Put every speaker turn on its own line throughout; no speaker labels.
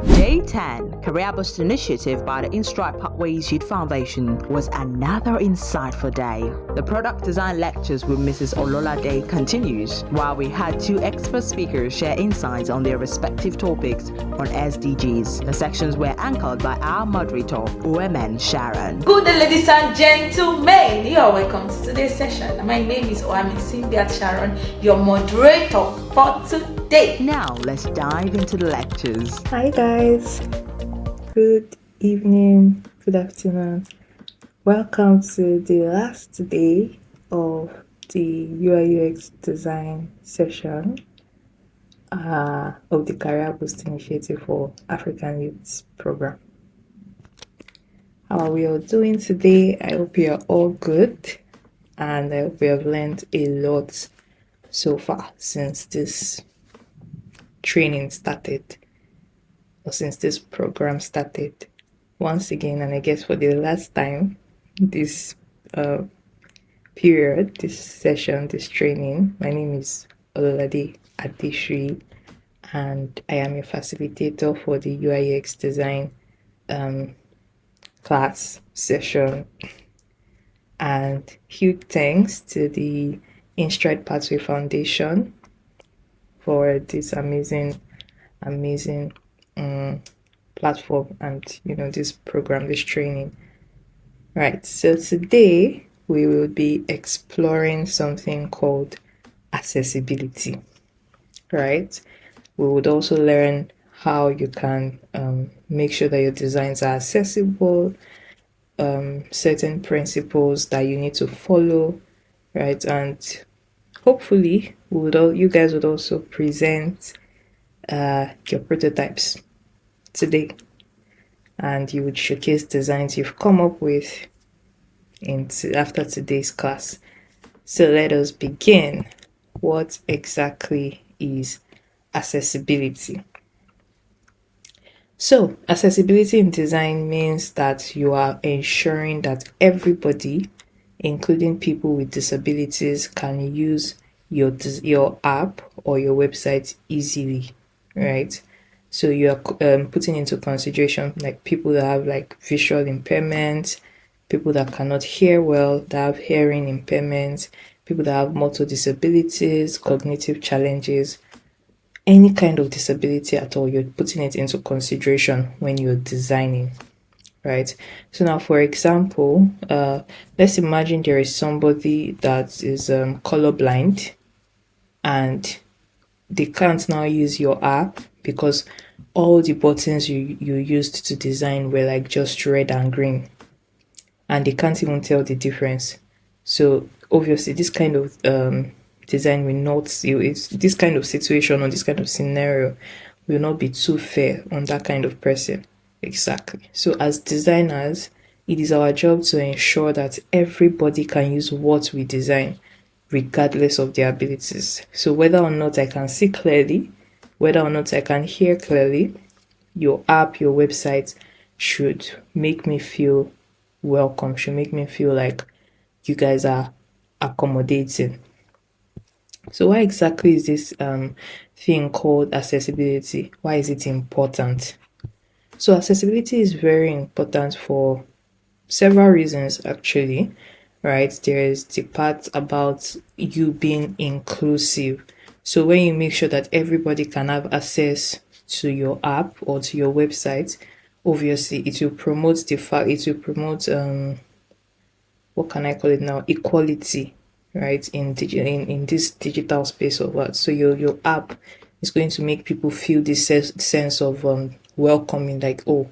Day 10, CareerBoost Initiative by the Instruct Pathways Youth Foundation was another insightful day. The product design lectures with Mrs. Ololade continues, while we had two expert speakers share insights on their respective topics on SDGs. The sections were anchored by our moderator, OMN Sharon.
Good day, ladies and gentlemen. You are welcome to today's session. My name is OMN Sharon, your moderator for today.
Now, let's dive into the lectures.
Hi guys, good evening, good afternoon. Welcome to the last day of the UI/UX design session of the CareerBoost Initiative for African Youths program. How are we all doing today? I hope you are all good, and I hope you have learned a lot so far since this training started, or since this program started. Once again, and I guess for the last time, this period, this session, this training, my name is Ololade Adishri, and I am a facilitator for the UI/UX design class session. And huge thanks to the Instruct Pathway Foundation for this amazing platform and this program, this training. Right, so today we will be exploring something called accessibility. Right, we would also learn how you can make sure that your designs are accessible, certain principles that you need to follow, right? And hopefully you guys would also present your prototypes today, and you would showcase designs you've come up with after today's class. So let us begin. What exactly is accessibility? So accessibility in design means that you are ensuring that everybody, including people with disabilities, can use your app or your website easily, right? So you are putting into consideration like people that have like visual impairments, people that cannot hear well, that have hearing impairments, people that have motor disabilities, cognitive challenges, any kind of disability at all. You're putting it into consideration when you're designing, right? So now, for example, let's imagine there is somebody that is colorblind, and they can't now use your app because all the buttons you used to design were like just red and green, and they can't even tell the difference. So obviously this kind of design will not, it's this kind of situation or this kind of scenario will not be too fair on that kind of person. Exactly. So as designers, it is our job to ensure that everybody can use what we design regardless of their abilities. So whether or not I can see clearly, whether or not I can hear clearly, your app, your website should make me feel welcome, should make me feel like you guys are accommodating. So why exactly is this thing called accessibility? Why is it important? So accessibility is very important for several reasons actually, right? There is the part about you being inclusive. So when you make sure that everybody can have access to your app or to your website, obviously it will promote what can I call it now, equality, right, in this digital space of what. So your app is going to make people feel this sense of welcoming, like, oh,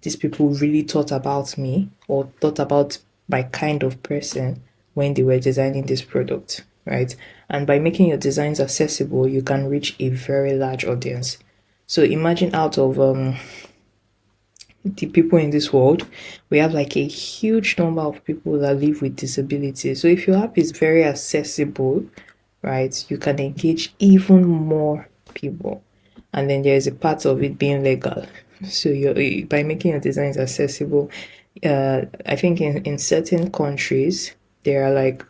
these people really thought about me or thought about my kind of person when they were designing this product, right? And by making your designs accessible, you can reach a very large audience. So imagine out of the people in this world, we have like a huge number of people that live with disabilities. So if your app is very accessible, right, you can engage even more people. And then there's a part of it being legal. So by making your designs accessible, I think in certain countries there are like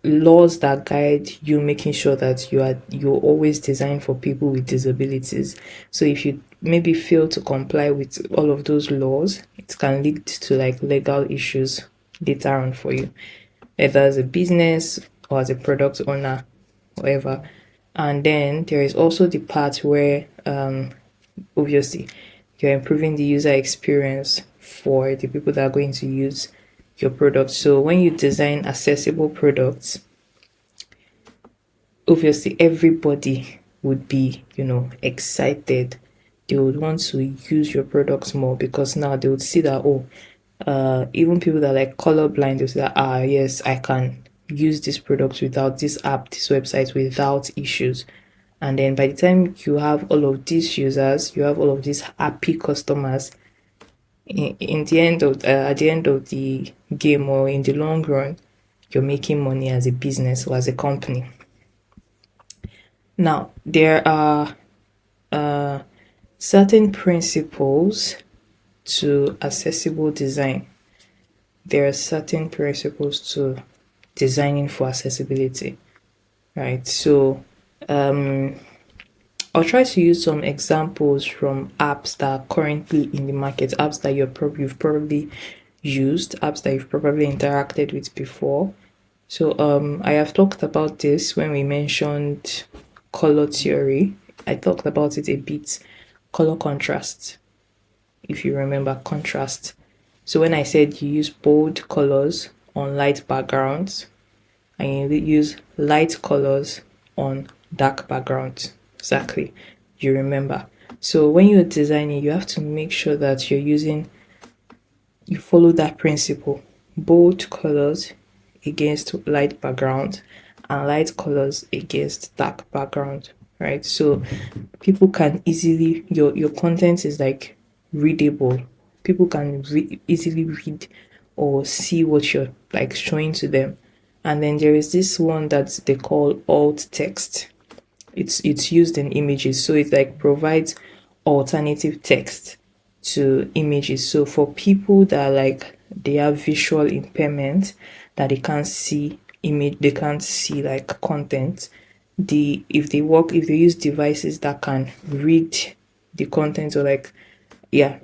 laws that guide you, making sure that you're always designed for people with disabilities. So if you maybe fail to comply with all of those laws, it can lead to like legal issues later on for you, either as a business or as a product owner, whatever. And then there is also the part where obviously you're improving the user experience for the people that are going to use your product. So when you design accessible products, obviously everybody would be, excited. They would want to use your products more because now they would see that, even people that are like colorblind, they'll say that, yes, I can use this product without this app, this website without issues. And then by the time you have all of these users, you have all of these happy customers, in the end of at the end of the game, or in the long run, you're making money as a business or as a company. Now, there are certain principles to accessible design. There are certain principles to designing for accessibility, right? So, I'll try to use some examples from apps that are currently in the market, apps that you've probably used, apps that you've probably interacted with before. So I have talked about this when we mentioned color theory. I talked about it a bit, color contrast, if you remember contrast. So when I said you use bold colors on light backgrounds and you use light colors on dark backgrounds, exactly, you remember. So when you're designing, you have to make sure that you follow that principle: bold colors against light background and light colors against dark background, right? So people can easily, your content is like readable. People can easily read or see what you're like showing to them. And then there is this one that they call alt text. It's used in images, so it like provides alternative text to images. So for people that like they have visual impairment, that they can't see they can't see like content, if they use devices that can read the content, or like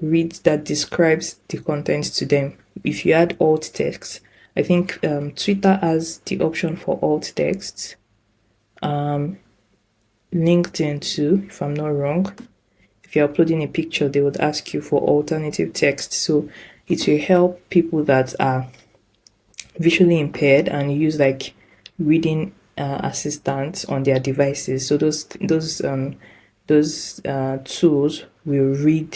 read that describes the content to them. If you add alt text, I think Twitter has the option for alt text. LinkedIn too, if I'm not wrong. If you're uploading a picture, they would ask you for alternative text. So it will help people that are visually impaired and use like reading assistants on their devices. So those tools will read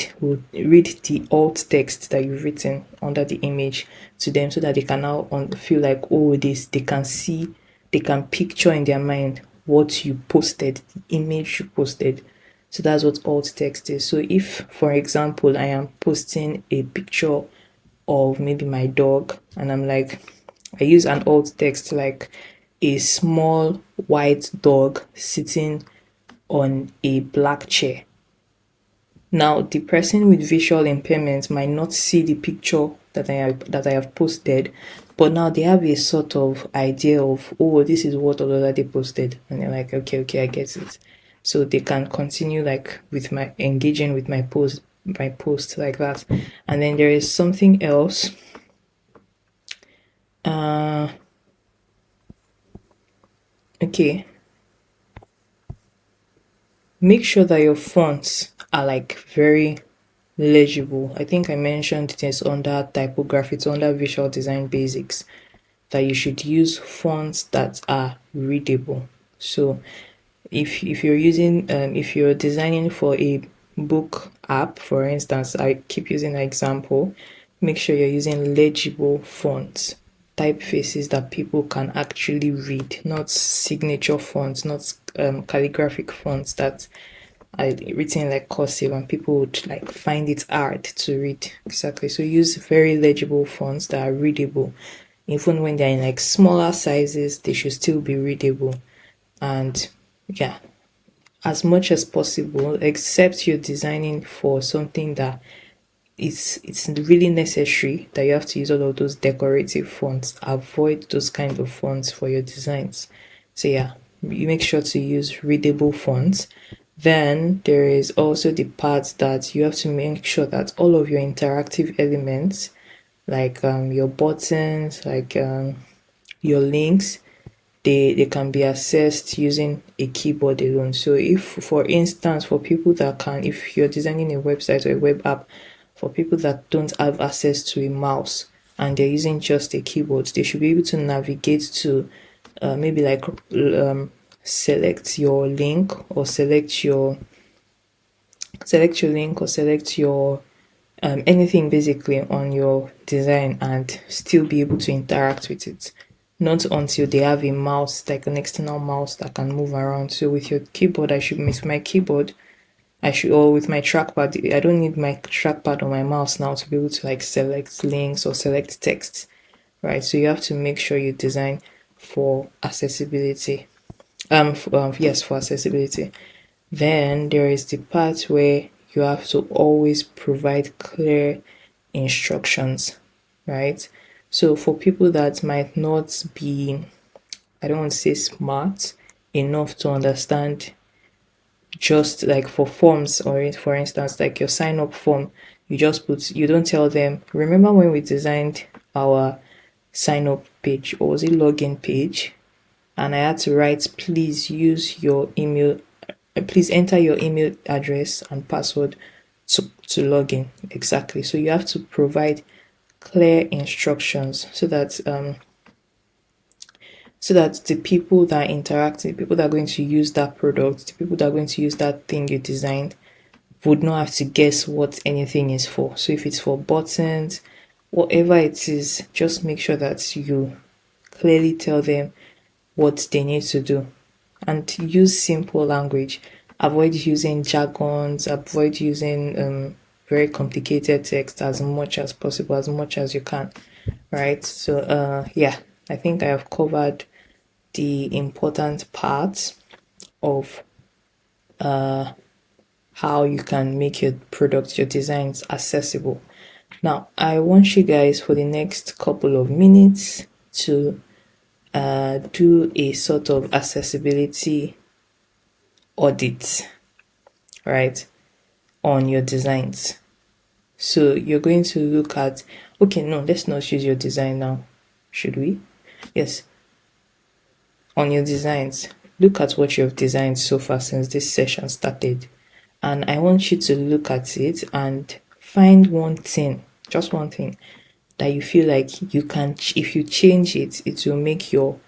the alt text that you've written under the image to them, so that they can now feel like, they can see, they can picture in their mind what you posted, the image you posted. So that's what alt text is. So if, for example, I am posting a picture of maybe my dog, and I'm like, I use an alt text like a small white dog sitting on a black chair. Now, the person with visual impairment might not see the picture that I have posted, but now they have a sort of idea of, this is what they posted, and they're like, okay, I get it. So they can continue like with my engaging with my post like that. And then there is something else. Okay. Make sure that your fonts are like very legible. I think I mentioned this under typography, it's under visual design basics, that you should use fonts that are readable. So if you're designing for a book app, for instance, I keep using an example, make sure you're using legible fonts, typefaces that people can actually read, not signature fonts, not calligraphic fonts that are written like cursive and people would like find it hard to read. Exactly. So use very legible fonts that are readable. Even when they're in like smaller sizes, they should still be readable. And as much as possible, except you're designing for something that it's really necessary that you have to use all of those decorative fonts. Avoid those kind of fonts for your designs. So yeah, you make sure to use readable fonts. Then there is also the part that you have to make sure that all of your interactive elements, like your buttons, like your links, they can be accessed using a keyboard alone. So if, for instance, for people that can, if you're designing a website or a web app for people that don't have access to a mouse and they're using just a keyboard, they should be able to navigate to maybe like select your link or select your link or select your anything basically on your design and still be able to interact with it. Not until they have a mouse, like an external mouse that can move around. So with your keyboard, with my keyboard, or with my trackpad, I don't need my trackpad or my mouse now to be able to like select links or select text, right? So you have to make sure you design for accessibility. Yes, for accessibility. Then there is the part where you have to always provide clear instructions, right? So for people that might not be, I don't want to say smart enough to understand, just like for forms, or for instance, like your sign up form, you don't tell them, remember when we designed our sign up page, or was it login page? And I had to write, please use your email, please enter your email address and password to log in. Exactly. So you have to provide clear instructions so that the people that interact, the people that are going to use that product, the people that are going to use that thing you designed, would not have to guess what anything is for. So if it's for buttons, whatever it is, just make sure that you clearly tell them what they need to do and use simple language. Avoid using jargons, avoid using very complicated text as much as possible, as much as you can, right? So yeah, I think I have covered the important parts of how you can make your products, your designs accessible. Now, I want you guys for the next couple of minutes to do a sort of accessibility audit, right, on your designs. So you're going to look at, okay, no, let's not use your design now. Should we? Yes. On your designs, look at what you've designed so far since this session started. And I want you to look at it and find one thing, just one thing, that you feel like you can, if you change it, it will make your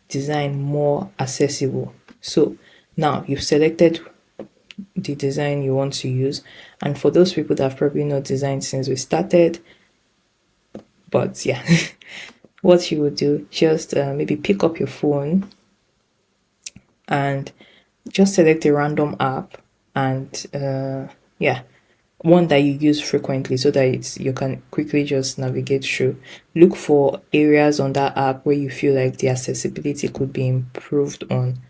design more accessible. So now you've selected the design you want to use, and for those people that have probably not designed since we started, but yeah, what you would do, just maybe pick up your phone and just select a random app, and yeah, one that you use frequently so that you can quickly just navigate through. Look for areas on that app where you feel like the accessibility could be improved on.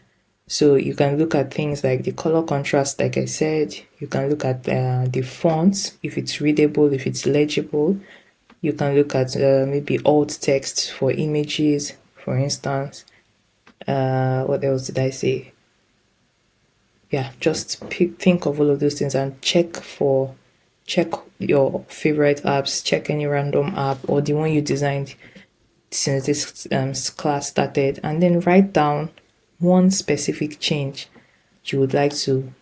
So you can look at things like the color contrast, like I said. You can look at the fonts, if it's readable, if it's legible. You can look at maybe alt text for images, for instance. What else did I say? Yeah, just think of all of those things and check your favorite apps, check any random app or the one you designed since this class started, and then write down one specific change you would like to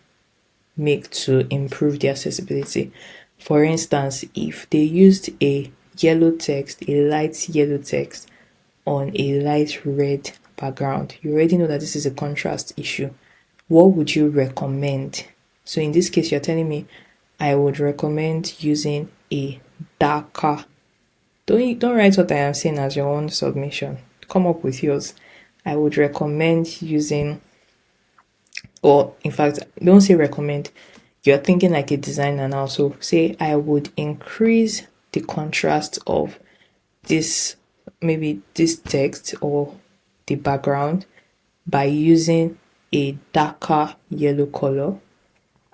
make to improve the accessibility. For instance, if they used a light yellow text on a light red background, you already know that this is a contrast issue. What would you recommend? So in this case, you're telling me I would recommend using a darker. Don't write what I am saying as your own submission. Come up with yours. I would recommend using, or in fact, don't say recommend. You're thinking like a designer now. So say I would increase the contrast of this, maybe this text or the background, by using a darker yellow color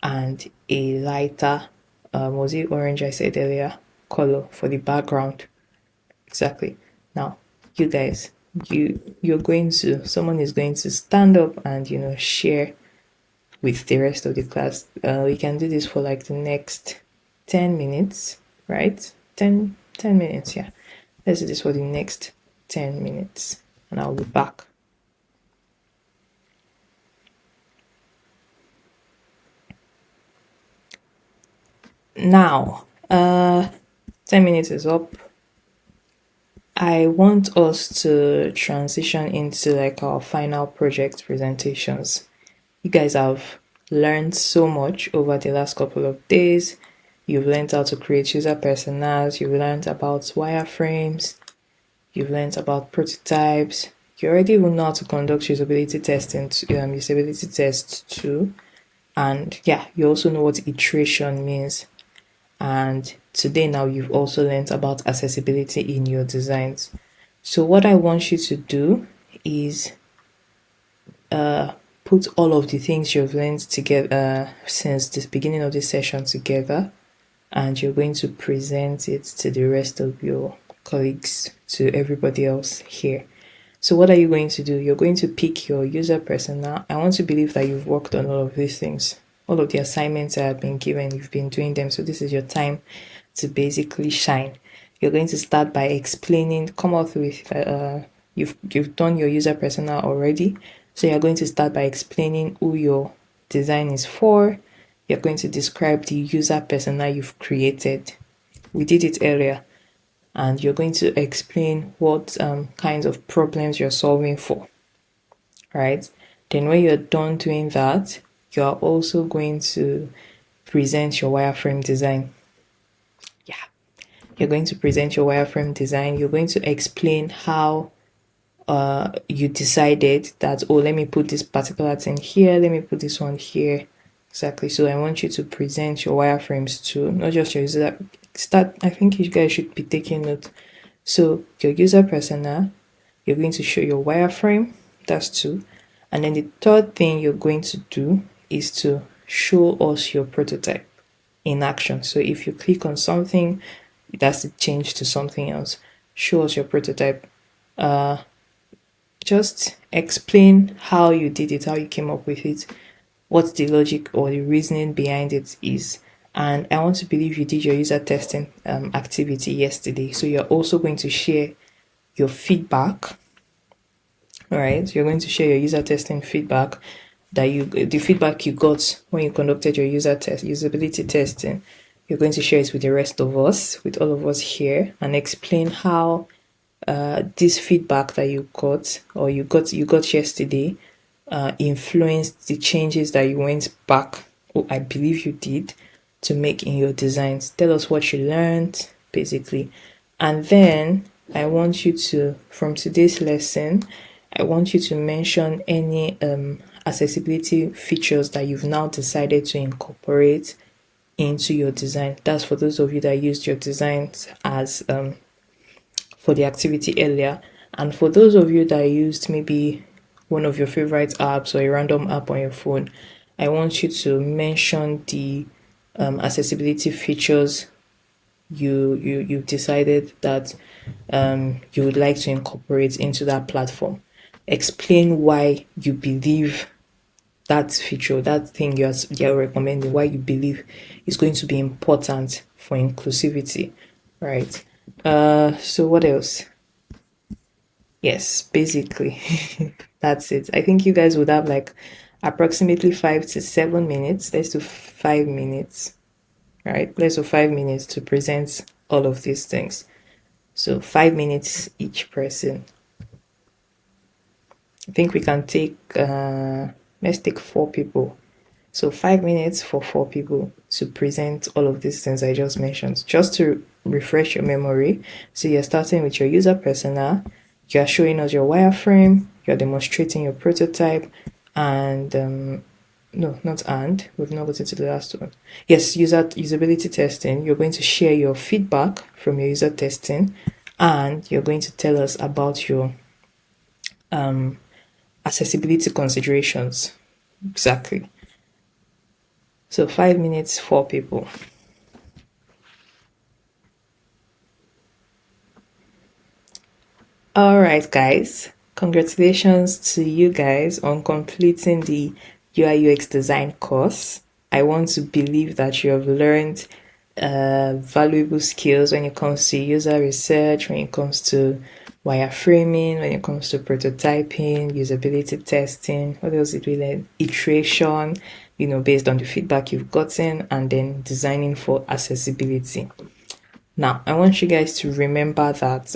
and a lighter was it orange I said earlier, color for the background. Exactly. Now, you guys, someone is going to stand up and share with the rest of the class. We can do this for like the next 10 minutes, right? 10 minutes, yeah. Let's do this for the next 10 minutes and I'll be back. Now, 10 minutes is up. I want us to transition into like our final project presentations. You guys have learned so much over the last couple of days. You've learned how to create user personas. You've learned about wireframes. You've learned about prototypes. You already will know how to conduct usability testing, usability tests too. And yeah, you also know what iteration means. And today now you've also learned about accessibility in your designs. So what I want you to do is put all of the things you've learned together since the beginning of this session together, and you're going to present it to the rest of your colleagues, to everybody else here. So what are you going to do? You're going to pick your user persona. I want to believe that you've worked on all of these things. All of the assignments that have been given, you've been doing them. So this is your time to basically shine. You're going to start by explaining, come up with, you've done your user persona already. So you're going to start by explaining who your design is for. You're going to describe the user persona you've created. We did it earlier. And you're going to explain what kinds of problems you're solving for, right? Then when you're done doing that, you're also going to present your wireframe design. Yeah, you're going to present your wireframe design. You're going to explain how you decided that, oh, let me put this particular thing here, let me put this one here. Exactly. So I want you to present your wireframes too, not just your user. I think you guys should be taking note. So your user persona, you're going to show your wireframe, that's 2. And then the third thing you're going to do is to show us your prototype in action. So if you click on something, that's the change to something else. Show us your prototype. Just explain how you did it, how you came up with it, what the logic or the reasoning behind it is. And I want to believe you did your user testing activity yesterday. So you're also going to share your feedback. All right, you're going to share your user testing feedback, the feedback you got when you conducted your usability testing. You're going to share it with the rest of us, with all of us here, and explain how this feedback that you got or you got yesterday influenced the changes that you went back, or I believe you did, to make in your designs. Tell us what you learned, basically. And then I want you to, from today's lesson, I want you to mention any accessibility features that you've now decided to incorporate into your design. That's for those of you that used your designs as for the activity earlier. And for those of you that used maybe one of your favorite apps or a random app on your phone, I want you to mention the accessibility features you've decided that you would like to incorporate into that platform. Explain why you believe that feature, that thing you're recommending, why you believe is going to be important for inclusivity, right? So what else? Yes, basically that's it. I think you guys would have like approximately 5 to 7 minutes. Let's do 5 minutes, right? Let's do 5 minutes to present all of these things. So 5 minutes each person. I think we can take let's take 4 people. So 5 minutes for 4 people to present all of these things I just mentioned. Just to refresh your memory. So you're starting with your user persona, you're showing us your wireframe, you're demonstrating your prototype, and we've not gotten to the last one. Yes, usability testing. You're going to share your feedback from your user testing, and you're going to tell us about your accessibility considerations. Exactly. So 5 minutes, 4 people. All right, guys. Congratulations to you guys on completing the UI UX design course. I want to believe that you have learned valuable skills when it comes to user research, when it comes to wireframing, when it comes to prototyping, usability testing. What else did we learn? Iteration, based on the feedback you've gotten, and then designing for accessibility. Now, I want you guys to remember that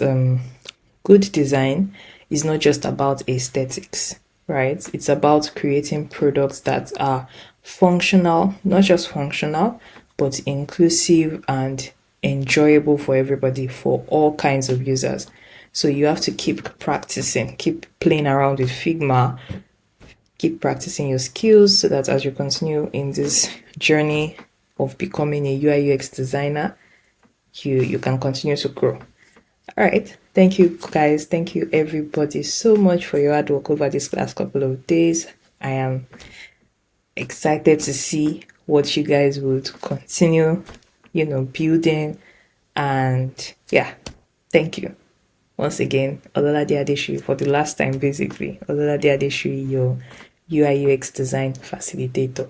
good design is not just about aesthetics, right? It's about creating products that are functional, not just functional, but inclusive and enjoyable for everybody, for all kinds of users. So you have to keep practicing, keep playing around with Figma, keep practicing your skills so that as you continue in this journey of becoming a UI UX designer, you can continue to grow. All right. Thank you, guys. Thank you, everybody, so much for your hard work over this last couple of days. I am excited to see what you guys would continue, building. And yeah, thank you. Once again, Ololade Adeshu for the last time, basically. Ololade Adeshu, your UI UX design facilitator.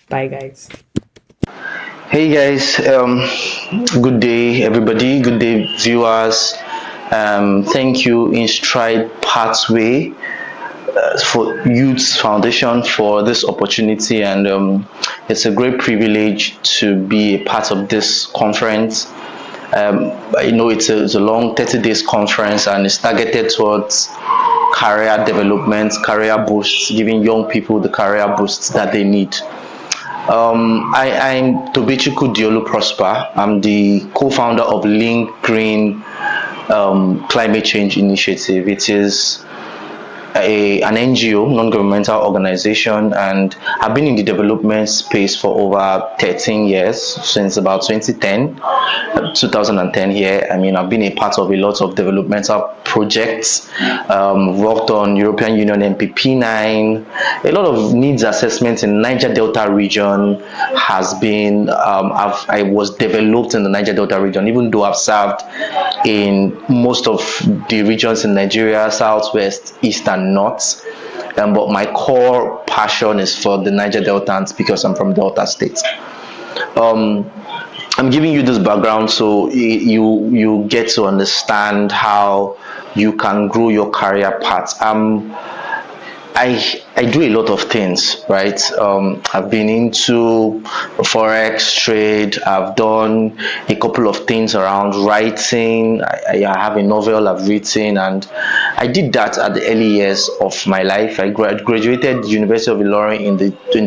Bye, guys.
Hey guys, good day everybody, good day viewers. Thank you InStride Pathway for Youth Foundation for this opportunity, and it's a great privilege to be a part of this conference. It's a long 30 days conference, and it's targeted towards career development, career boosts, giving young people the career boosts that they need. I'm Tobichukwu Diolu Prosper. I'm the co-founder of Link Green Climate Change Initiative. It is an NGO, non-governmental organization, and I've been in the development space for over 13 years, since about 2010 here. I've been a part of a lot of developmental projects, worked on European Union MPP9, a lot of needs assessment in Niger Delta region has been, I was developed in the Niger Delta region, even though I've served in most of the regions in Nigeria, Southwest, East, and North. But my core passion is for the Niger Deltans because I'm from Delta State. I'm giving you this background so you get to understand how you can grow your career path. I do a lot of things, right? I've been into forex trade. I've done a couple of things around writing. I have a novel I've written, and I did that at the early years of my life. I graduated the University of Ilorin in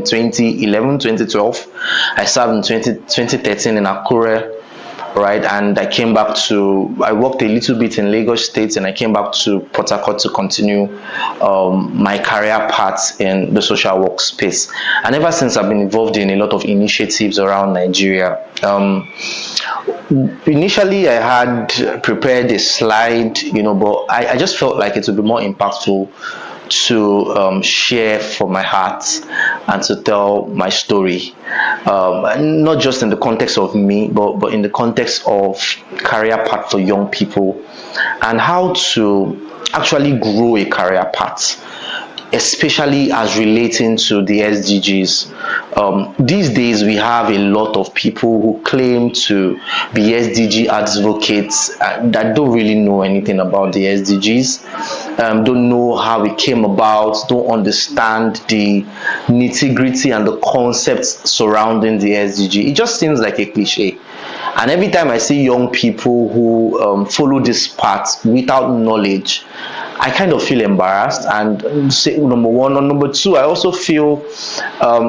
2011, 2012. I served in 2013 in Akure, right? And I worked a little bit in Lagos State, and I came back to Port Harcourt to continue my career path in the social work space. And ever since, I've been involved in a lot of initiatives around Nigeria. Initially, I had prepared a slide, but I just felt like it would be more impactful to share from my heart and to tell my story, not just in the context of me, but in the context of career path for young people and how to actually grow a career path, especially as relating to the SDGs. These days, we have a lot of people who claim to be SDG advocates that don't really know anything about the SDGs, don't know how it came about, don't understand the nitty-gritty and the concepts surrounding the SDG. It just seems like a cliche. And every time I see young people who follow this path without knowledge, I kind of feel embarrassed, and number one. And number two, I also feel,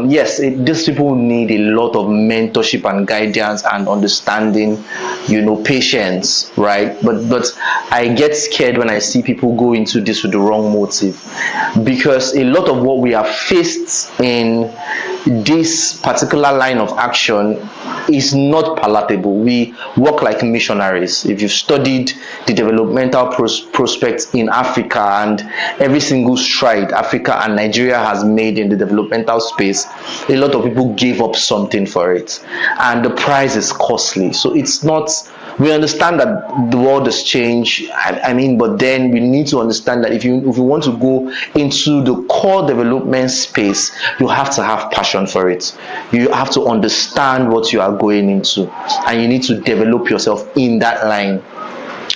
these people need a lot of mentorship and guidance and understanding, patience, right? But I get scared when I see people go into this with the wrong motive, because a lot of what we have faced in this particular line of action is not palatable. We work like missionaries. If you've studied the developmental prospects in Africa and every single stride Africa and Nigeria has made in the developmental space, a lot of people gave up something for it, and the price is costly. So it's not, we understand that the world has changed, but then we need to understand that if you want to go into the core development space, you have to have passion for it. You have to understand what you are going into, and you need to develop yourself in that line.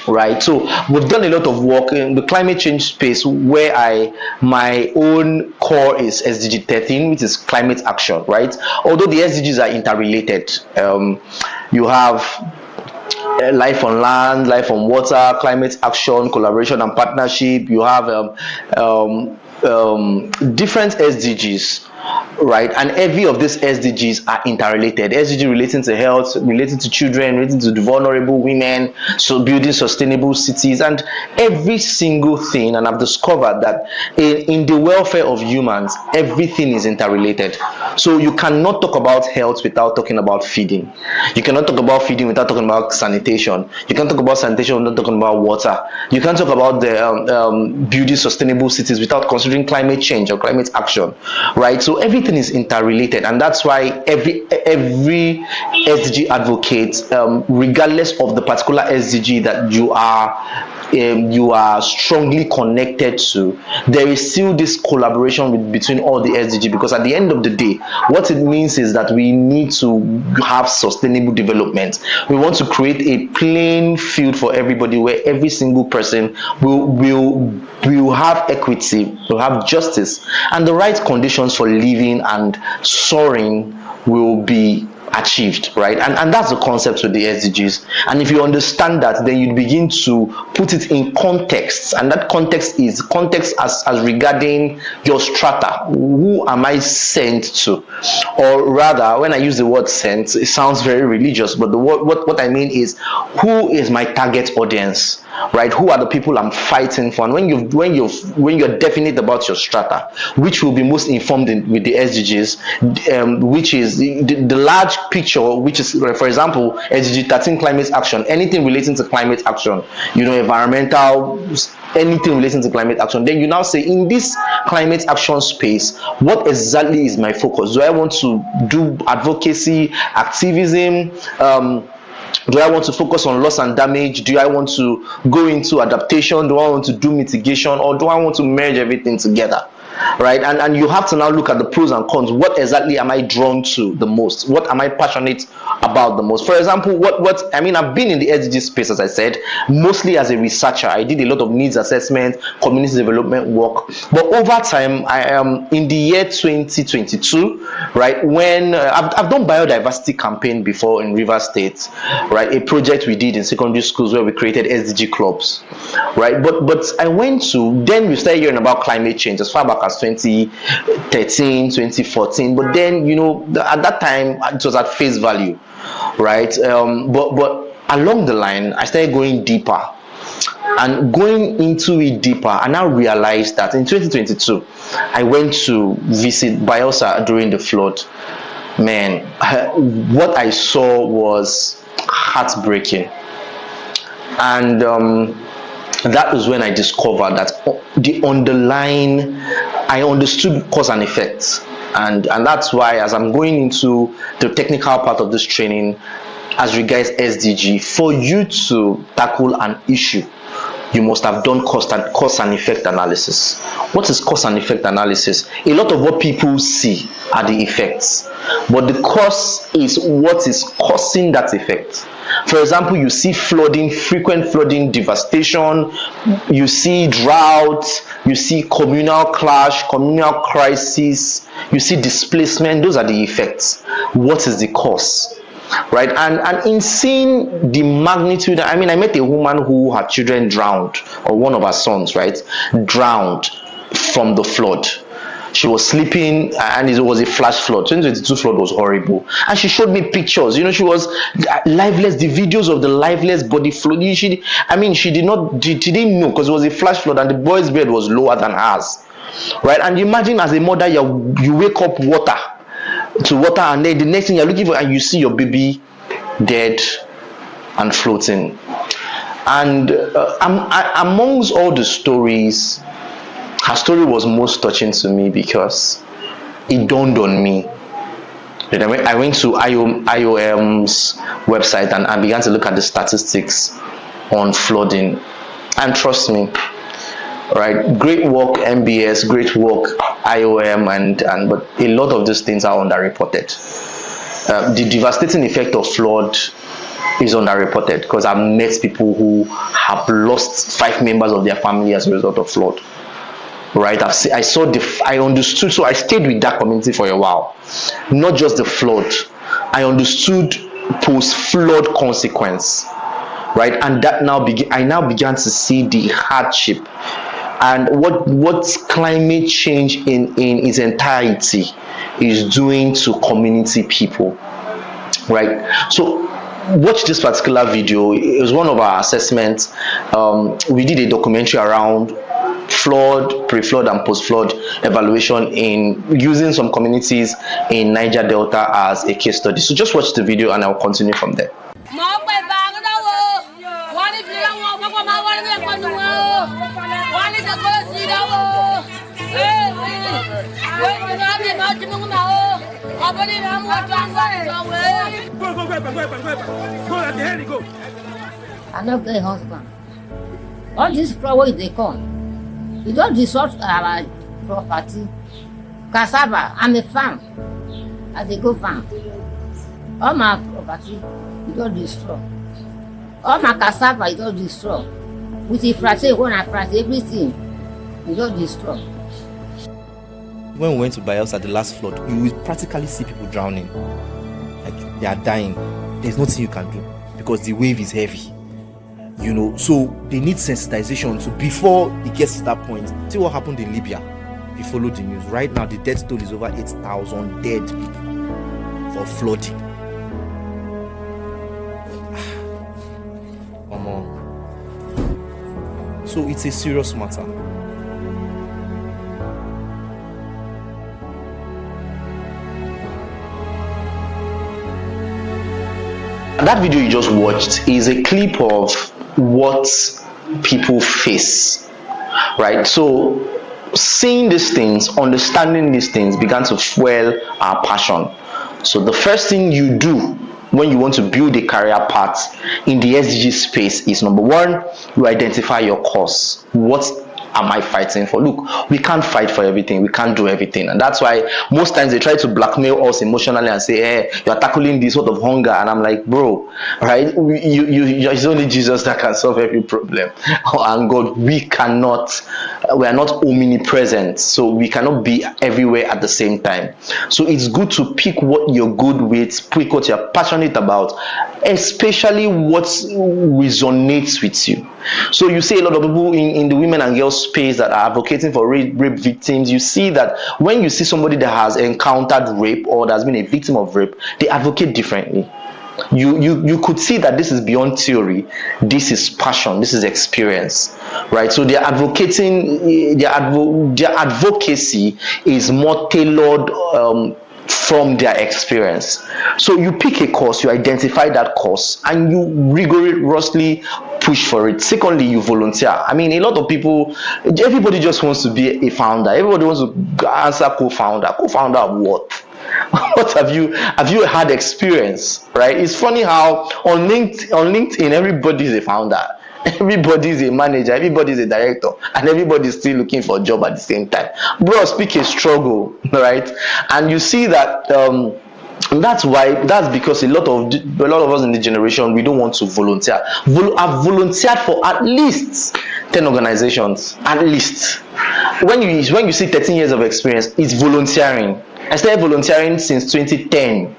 Right, so we've done a lot of work in the climate change space, where my own core is SDG 13, which is climate action. Right, although the SDGs are interrelated, you have life on land, life on water, climate action, collaboration and partnership. You have different SDGs, right? And every of these SDGs are interrelated. SDG relating to health, relating to children, relating to the vulnerable women, so building sustainable cities, and every single thing. And I've discovered that in the welfare of humans, everything is interrelated. So you cannot talk about health without talking about feeding. You cannot talk about feeding without talking about sanitation. You can't talk about sanitation without talking about water. You can't talk about the building sustainable cities without considering climate change or climate action, right? So everything is interrelated, and that's why every SDG advocate, regardless of the particular SDG that you are strongly connected to, there is still this collaboration between all the SDG, because at the end of the day, what it means is that we need to have sustainable development. We want to create a playing field for everybody, where every single person will have equity, will have justice, and the right conditions for living and soaring will be achieved, right? And that's the concept with the SDGs. And if you understand that, then you begin to put it in context, and that context is as regarding your strata. Who am I sent to? Or rather, when I use the word sent, it sounds very religious, but what I mean is, who is my target audience? Right? Who are the people I'm fighting for? And when you're definite about your strata, which will be most informed with the SDGs, which is the large picture, which is, for example, SDG 13 climate action, anything relating to climate action, environmental, anything relating to climate action. Then you now say, in this climate action space, what exactly is my focus? Do I want to do advocacy, activism? Do I want to focus on loss and damage? Do I want to go into adaptation? Do I want to do mitigation? Or do I want to merge everything together? Right? And you have to now look at the pros and cons. What exactly am I drawn to the most? What am I passionate about the most? For example, I've been in the SDG space, as I said, mostly as a researcher. I did a lot of needs assessment, community development work. But over time, I am in the year 2022, right, when I've done biodiversity campaign before in Rivers State, right, a project we did in secondary schools where we created SDG clubs, right? But I went to, then we started hearing about climate change as far back as 2013, 2014. But then, at that time, it was at face value, right? But along the line, I started going deeper. And going into it deeper, I now realized that in 2022, I went to visit Bielsa during the flood. Man, what I saw was heartbreaking. And that was when I discovered that the underlying, I understood cause and effect. And that's why, as I'm going into the technical part of this training, as regards SDG, for you to tackle an issue, you must have done cause and effect analysis. What is cause and effect analysis? A lot of what people see are the effects, but the cause is what is causing that effect. For example, you see flooding, frequent flooding, devastation, you see drought, you see communal clash, communal crisis, you see displacement. Those are the effects. What is the cause? Right? And in seeing the magnitude, I met a woman who her children drowned, or one of her sons, right, drowned from the flood. She was sleeping, and it was a flash flood. 2022 flood was horrible, and she showed me pictures. She was lifeless. The videos of the lifeless body flooding. She didn't know, because it was a flash flood, and the boy's bed was lower than hers. Right? And imagine, as a mother, you wake up water, to water, and then the next thing you're looking for, and you see your baby dead and floating. And amongst all the stories, her story was most touching to me because it dawned on me. I went to IOM's website and I began to look at the statistics on flooding, and trust me, right, great work MBS, great work IOM, and but a lot of these things are underreported. The devastating effect of flood is underreported because I've met people who have lost 5 members of their family as a result of flood. Right, I understood, so I stayed with that community for a while. Not just the flood, I understood post-flood consequence, right, and that I now began to see the hardship and what climate change in its entirety is doing to community people, right? So watch this particular video. It was one of our assessments. We did a documentary around flood, pre-flood and post-flood evaluation in using some communities in Niger Delta as a case study. So just watch the video and I'll continue from there.
I know the husband. All these flowers they come. You don't destroy our property. Cassava, I'm a farm. As they go farm. All my property, you don't destroy. All my cassava, you don't destroy. With the frate, when I price everything, you don't destroy.
When we went to Bayelsa at the last flood, you will practically see people drowning. Like they are dying. There's nothing you can do because the wave is heavy. You know, so they need sensitization. So before it gets to that point, see what happened in Libya. You follow the news. Right now, the death toll is over 8,000 dead people for flooding. Come on. So it's a serious matter.
That video you just watched is a clip of what people face, right? So seeing these things, understanding these things began to fuel our passion. So the first thing you do when you want to build a career path in the SDG space is, number one, you identify your cause. What am I fighting for? Look, we can't fight for everything, we can't do everything, and that's why most times they try to blackmail us emotionally and say, hey, you're tackling this sort of hunger, and I'm like, bro, right, it's only Jesus that can solve every problem. And God, we are not omnipresent, so we cannot be everywhere at the same time. So it's good to pick what you're good with, pick what you're passionate about, especially what resonates with you. So you see a lot of people in the women and girls space that are advocating for rape victims. You see that when you see somebody that has encountered rape or that has been a victim of rape, they advocate differently. You could see that this is beyond theory. This is passion. This is experience, right? So they're advocating. Their advocacy is more tailored from their experience. So you pick a course, you identify that course, and you rigorously push for it. Secondly, you volunteer. I mean, a lot of people, everybody just wants to be a founder. Everybody wants to answer co-founder. Co-founder of what? What have you had experience, right? It's funny how on LinkedIn everybody is a founder, everybody is a manager, everybody is a director, and everybody is still looking for a job at the same time. Bros, pick a struggle, right? And you see that that's because a lot of us in the generation, we don't want to volunteer. I've volunteered for at least 10 organizations, at least. When you see 13 years of experience, it's volunteering. I started volunteering since 2010.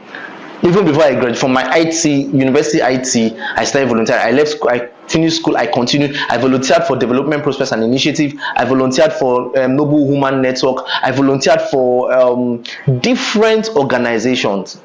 Even before I graduated from my university IT, I started volunteering. I left school, I finished school, I continued. I volunteered for Development Prospects and Initiative. I volunteered for Noble Human Network. I volunteered for different organizations.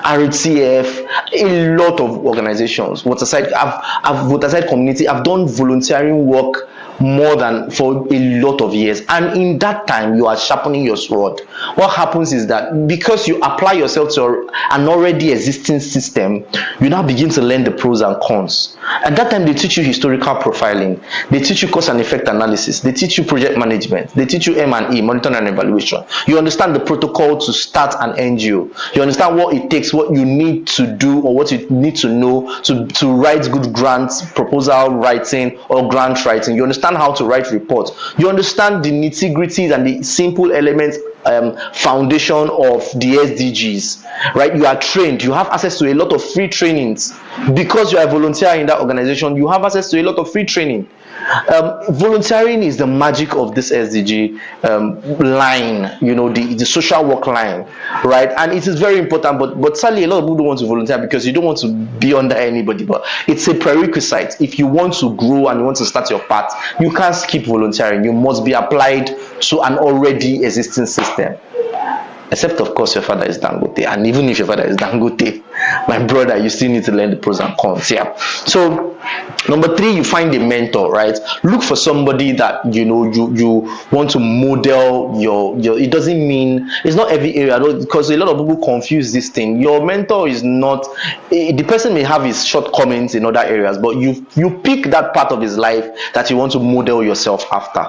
RTF, a lot of organizations. Waterside, I've Waterside Community. I've done volunteering work more than for a lot of years, and in that time you are sharpening your sword. What happens is that because you apply yourself to an already existing system, you now begin to learn the pros and cons. At that time they teach you historical profiling, they teach you cause and effect analysis, they teach you project management, they teach you M&E, monitoring and evaluation. You understand the protocol to start an NGO, you understand what it takes, what you need to do or what you need to know to write good grants proposal writing or grant writing. You understand how to write reports, you understand the nitty-gritties and the simple elements, foundation of the SDGs, right? You are trained, you have access to a lot of free trainings because you are a volunteer in that organization. You have access to a lot of free training. Volunteering is the magic of this SDG line, you know, the social work line, right? And it is very important, but sadly a lot of people don't want to volunteer because you don't want to be under anybody. But it's a prerequisite. If you want to grow and you want to start your path, you can't skip volunteering. You must be applied to an already existing system. Except of course your father is Dangote, and even if your father is Dangote, my brother, you still need to learn the pros and cons. Yeah. So number 3, you find a mentor, right? Look for somebody that you know you want to model your. It doesn't mean it's not every area, because a lot of people confuse this thing. Your mentor is not the person may have his shortcomings in other areas, but you pick that part of his life that you want to model yourself after,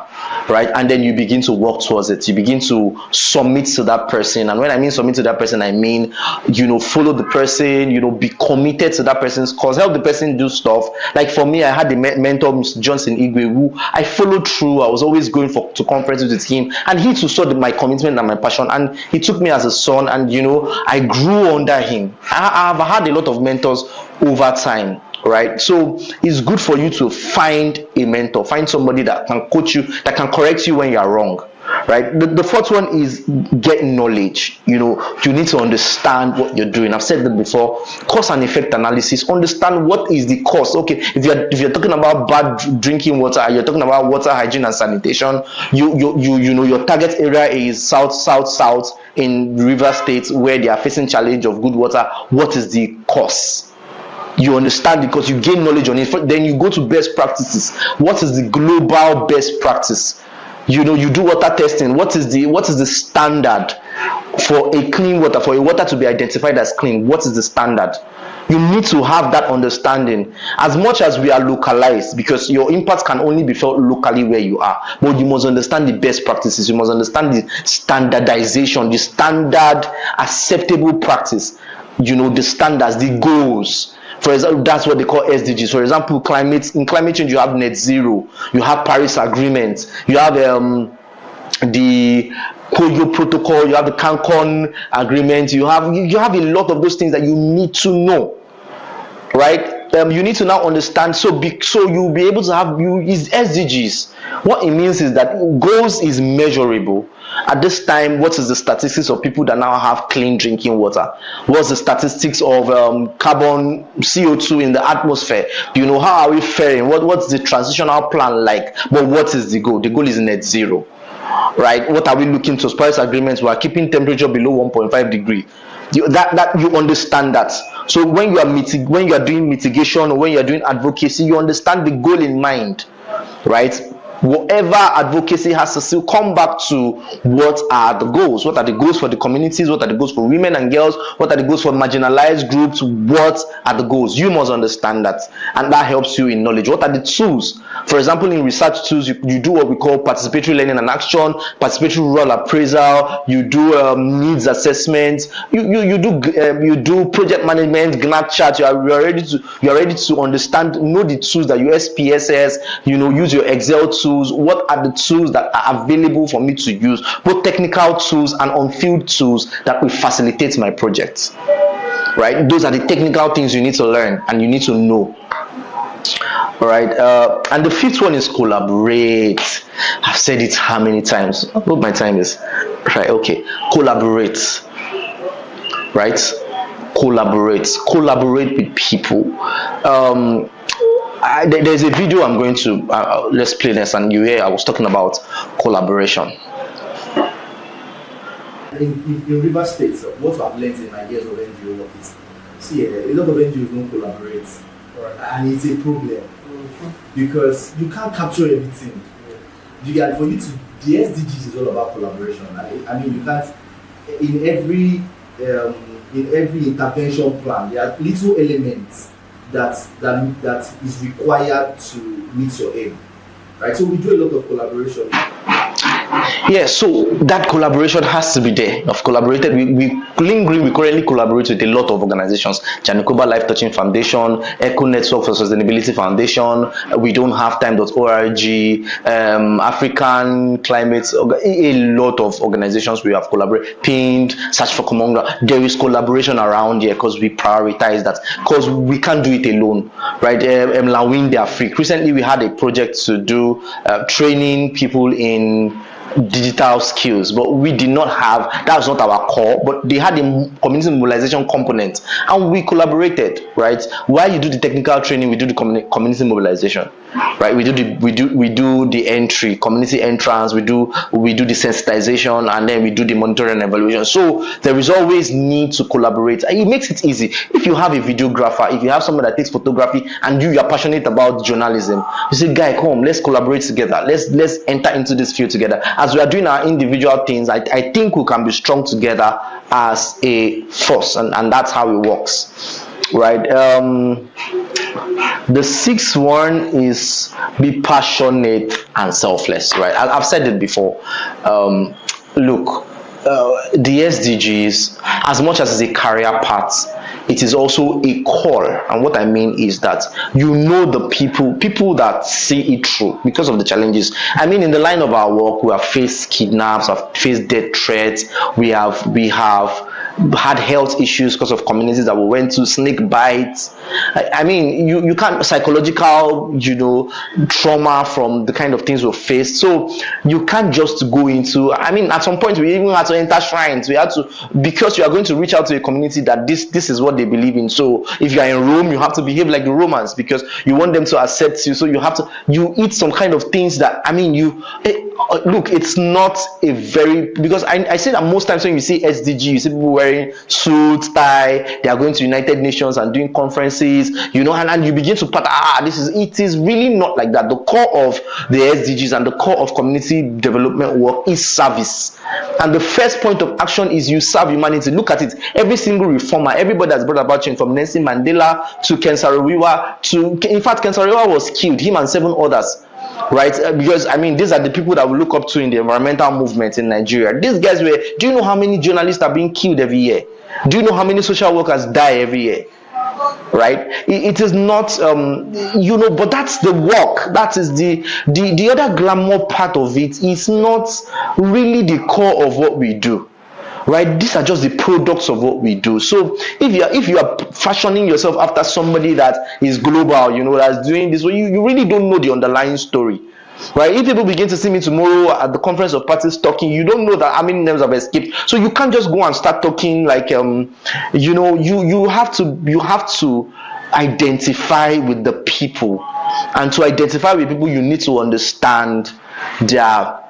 right? And then you begin to work towards it. You begin to submit to that person. And when I mean submit to that person, I mean, you know, follow the person, you know, be committed to that person's cause, help the person do stuff. Like for me, I had a mentor, Mr. Johnson Igwe, who I followed through. I was always going to conferences with him, and he too saw my commitment and my passion, and he took me as a son, and you know, I grew under him. I've had a lot of mentors over time, right? So it's good for you to find a mentor, find somebody that can coach you, that can correct you when you are wrong, right? The 4th one is get knowledge. You know, you need to understand what you're doing. I've said that before. Cause and effect analysis. Understand what is the cause. Okay, if you're talking about bad drinking water, you're talking about water hygiene and sanitation, you know your target area is south in River State, where they are facing challenge of good water. What is the cause? You understand, because you gain knowledge on it. Then you go to best practices. What is the global best practice? You know, you do water testing. What is the standard for a clean water, for a water to be identified as clean? What is the standard? You need to have that understanding. As much as we are localized, because your impact can only be felt locally where you are, but you must understand the best practices. You must understand the standardization, the standard acceptable practice, you know, the standards, the goals. For example, that's what they call SDGs. For example, in climate change, you have net zero, you have Paris Agreement, you have the Kyoto Protocol, you have the Cancun Agreement, you have a lot of those things that you need to know, right? You need to now understand. So you'll be able to have is SDGs. What it means is that goals is measurable. At this time, what is the statistics of people that now have clean drinking water? What's the statistics of carbon CO2 in the atmosphere? You know, how are we faring? What's the transitional plan like? But what is the goal? The goal is net zero, right? What are we looking to? Paris Agreements, we are keeping temperature below 1.5 degree. You understand that. So when you are doing mitigation or when you are doing advocacy, you understand the goal in mind, right? Whatever advocacy has to still come back to what are the goals. What are the goals for the communities? What are the goals for women and girls? What are the goals for marginalized groups? What are the goals? You must understand that, and that helps you in knowledge. What are the tools? For example, in research tools, you do what we call participatory learning and action, participatory rural appraisal, you do needs assessment, you do project management, GNAT chart. You are ready to understand, know the tools that you SPSS, you know, use your Excel tools. What are the tools that are available for me to use, both technical tools and on-field tools that will facilitate my project, right? Those are the technical things you need to learn and you need to know. All right, and the 5th one is collaborate. I've said it how many times? What my time is, right? Okay, collaborate, right? Collaborate with people. There's a video I'm going to let's play this, and you hear I was talking about collaboration.
In River State, what I've learned in my years of NGO work is, see, a lot of NGOs don't collaborate.
and it's a problem because you can't capture everything. You get for you to the SDGs is all about collaboration. I mean, you can't in every intervention plan there are little elements that is required to meet your aim, right? So we do a lot of collaboration.
Yeah, so that collaboration has to be there. Of collaborated, we currently collaborate with a lot of organizations: Janikoba Life Touching Foundation, Echo Network for Sustainability Foundation, We Don't Have Time.org, African Climate, a lot of organizations we have collaborated. Pinned, Search for Common Ground. There is collaboration around here because we prioritize that because we can't do it alone, right? Lawin they are free. Recently, we had a project to do training people in digital skills, but we did not have, that was not our core, but they had a community mobilization component and we collaborated, right? While you do the technical training, we do the community mobilization, right? We do the entry, community entrance, we do the sensitization, and then we do the monitoring and evaluation. So there is always need to collaborate. It makes it easy. If you have a videographer, if you have someone that takes photography and you are passionate about journalism, you say, guy, come, let's collaborate together, let's enter into this field together. As we are doing our individual things, I think we can be strong together as a force, and that's how it works, right? The sixth one is be passionate and selfless, right? I've said it before. Look, the SDGs, as much as it's a career path, it is also a call. And what I mean is that you know the people that see it through because of the challenges. I mean, in the line of our work, we have faced kidnaps, we have faced death threats, we have had health issues because of communities that we went to, snake bites. I mean, you can't, psychological, trauma from the kind of things we faced. So you can't just go into, I mean, at some point we even had to enter shrines. We had to, because you are going to reach out to a community that this is what they believe in. So if you are in Rome, you have to behave like the Romans because you want them to accept you. So you eat some kind of things that, I mean, look, it's not a very, because I say that most times when you see SDG, you see people wearing suits, tie, they are going to United Nations and doing conferences, and you begin to it is really not like that. The core of the SDGs and the core of community development work is service. And the first point of action is you serve humanity. Look at it. Every single reformer, everybody that's brought about change, from Nelson Mandela to Ken Saro-Wiwa in fact, Ken Saro-Wiwa was killed, him and 7 others. Right, because I mean, these are the people that we look up to in the environmental movement in Nigeria. These guys do you know how many journalists are being killed every year? Do you know how many social workers die every year? Right, it is not but that's the work. That is the other glamour part of it. It's not really the core of what we do. Right, these are just the products of what we do. So if you are fashioning yourself after somebody that is global, that's doing this, well, you really don't know the underlying story. Right, if people begin to see me tomorrow at the conference of parties talking, you don't know that how many names have escaped. So you can't just go and start talking like you have to identify with the people, and to identify with people you need to understand their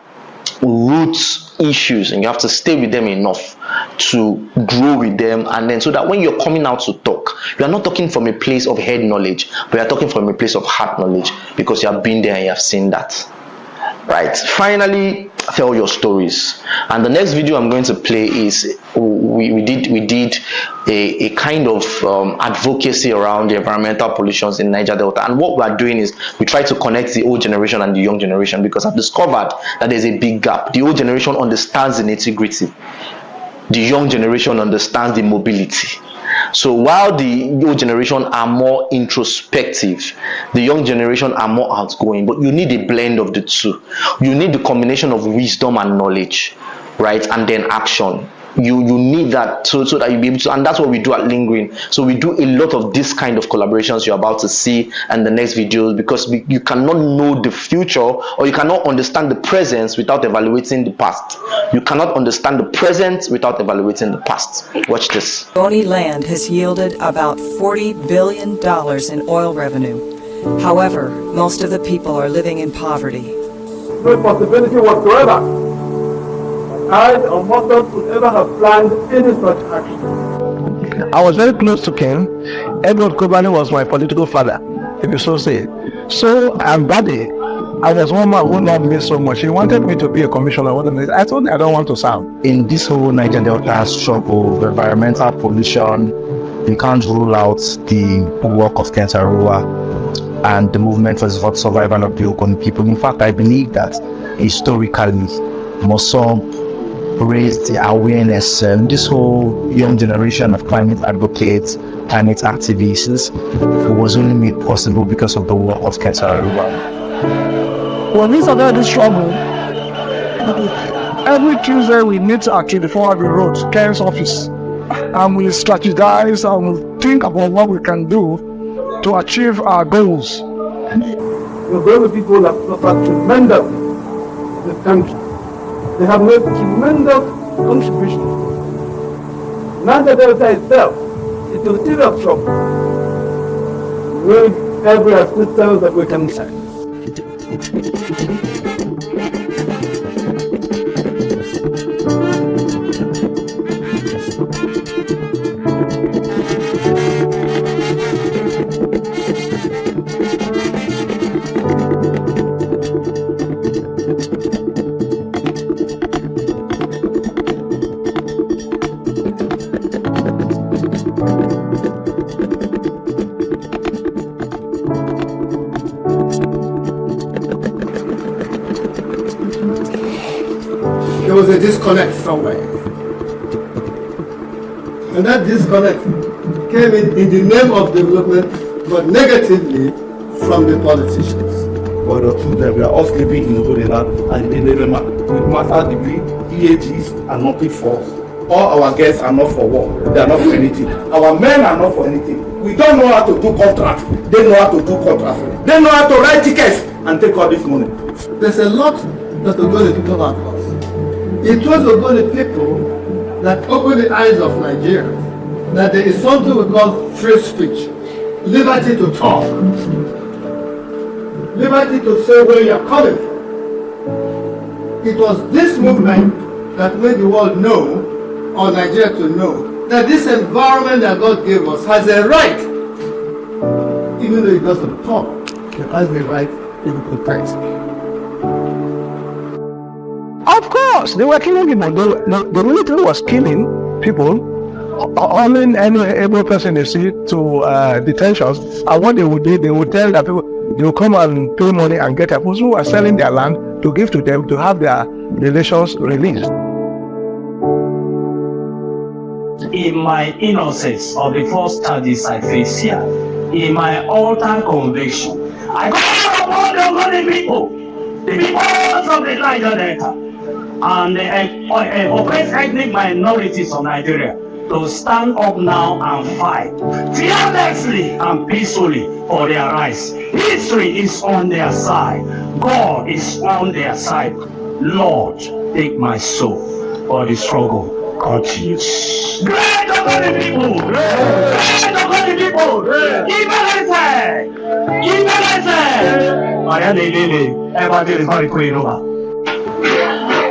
roots issues, and you have to stay with them enough to grow with them, and then so that when you're coming out to talk, you are not talking from a place of head knowledge, but you're talking from a place of heart knowledge, because you have been there and you have seen that. Right, finally, tell your stories. And the next video I'm going to play is we did a kind of advocacy around the environmental pollutions in Niger Delta. And what we are doing is we try to connect the old generation and the young generation, because I've discovered that there's a big gap. The old generation understands the nitty-gritty, the young generation understands the mobility. So while the old generation are more introspective, the young generation are more outgoing, but you need a blend of the two. You need the combination of wisdom and knowledge, right? And then action. You need that so that you'll be able to, and that's what we do at Lingering. So we do a lot of this kind of collaborations you're about to see in the next videos, because you cannot know the future, or you cannot understand the present without evaluating the past. You cannot understand the present without evaluating the past. Watch this.
Bony land has yielded about $40 billion in oil revenue. However, most of the people are living in poverty.
No possibility whatsoever. I or Muslims would ever have planned any such action. I was very close to Ken. Edward Kobani was my political father, if you so say. So, and that day, I was one man who loved me so much. He wanted me to be a commissioner. I told him I don't want to serve.
In this whole Niger Delta struggle, the environmental pollution, you can't rule out the work of Ken Saro-Wiwa and the movement for the survival of the Okoni people. In fact, I believe that historically, Mosom raised the awareness. This whole young generation of climate advocates, climate activists, was only made possible because of the work of Ken Saro-Wiwa.
Well, this is the struggle. Every Tuesday we meet actually before every road, Ken's office, and we strategize and we think about what we can do to achieve our goals. The Gombe people have suffered tremendously in the country. They have made tremendous contributions. Niger Delta itself is in serious trouble. We need every assistance that we can send.
There was a disconnect somewhere. And that disconnect came in the name of development, but negatively from the politicians.
But we are all sleeping in Zolela and in Elema with master degree, EAGs, and nothing for us. All our guests are not for work, they are not for anything. Our men are not for anything. We don't know how to do contracts, they know how to do contracts. They know how to write tickets and take all this money.
There's a lot that Ogoni people have lost. It was Ogoni people that opened the eyes of Nigeria that there is something we call free speech, liberty to talk, liberty to say where you are coming from. It was this movement that made the world know, or Nigeria to know, that this environment that God gave us has a right, even though it doesn't talk, it has the right to protect.
Of course, they were killing people. The military was killing people, only any able person they see to detentions. And what they would do, they would tell that people, they would come and pay money and get people who are selling their land to give to them to have their relations released.
In my innocence of the first charges I face here, in my utter conviction, I call upon the Ogoni people, the people from the Niger Delta, and the oppressed ethnic minorities of Nigeria to stand up now and fight fearlessly and peacefully for their rights. History is on their side. God is on their side. Lord, take my soul, for the struggle continues. Great Ogoni people! Great Ogoni people!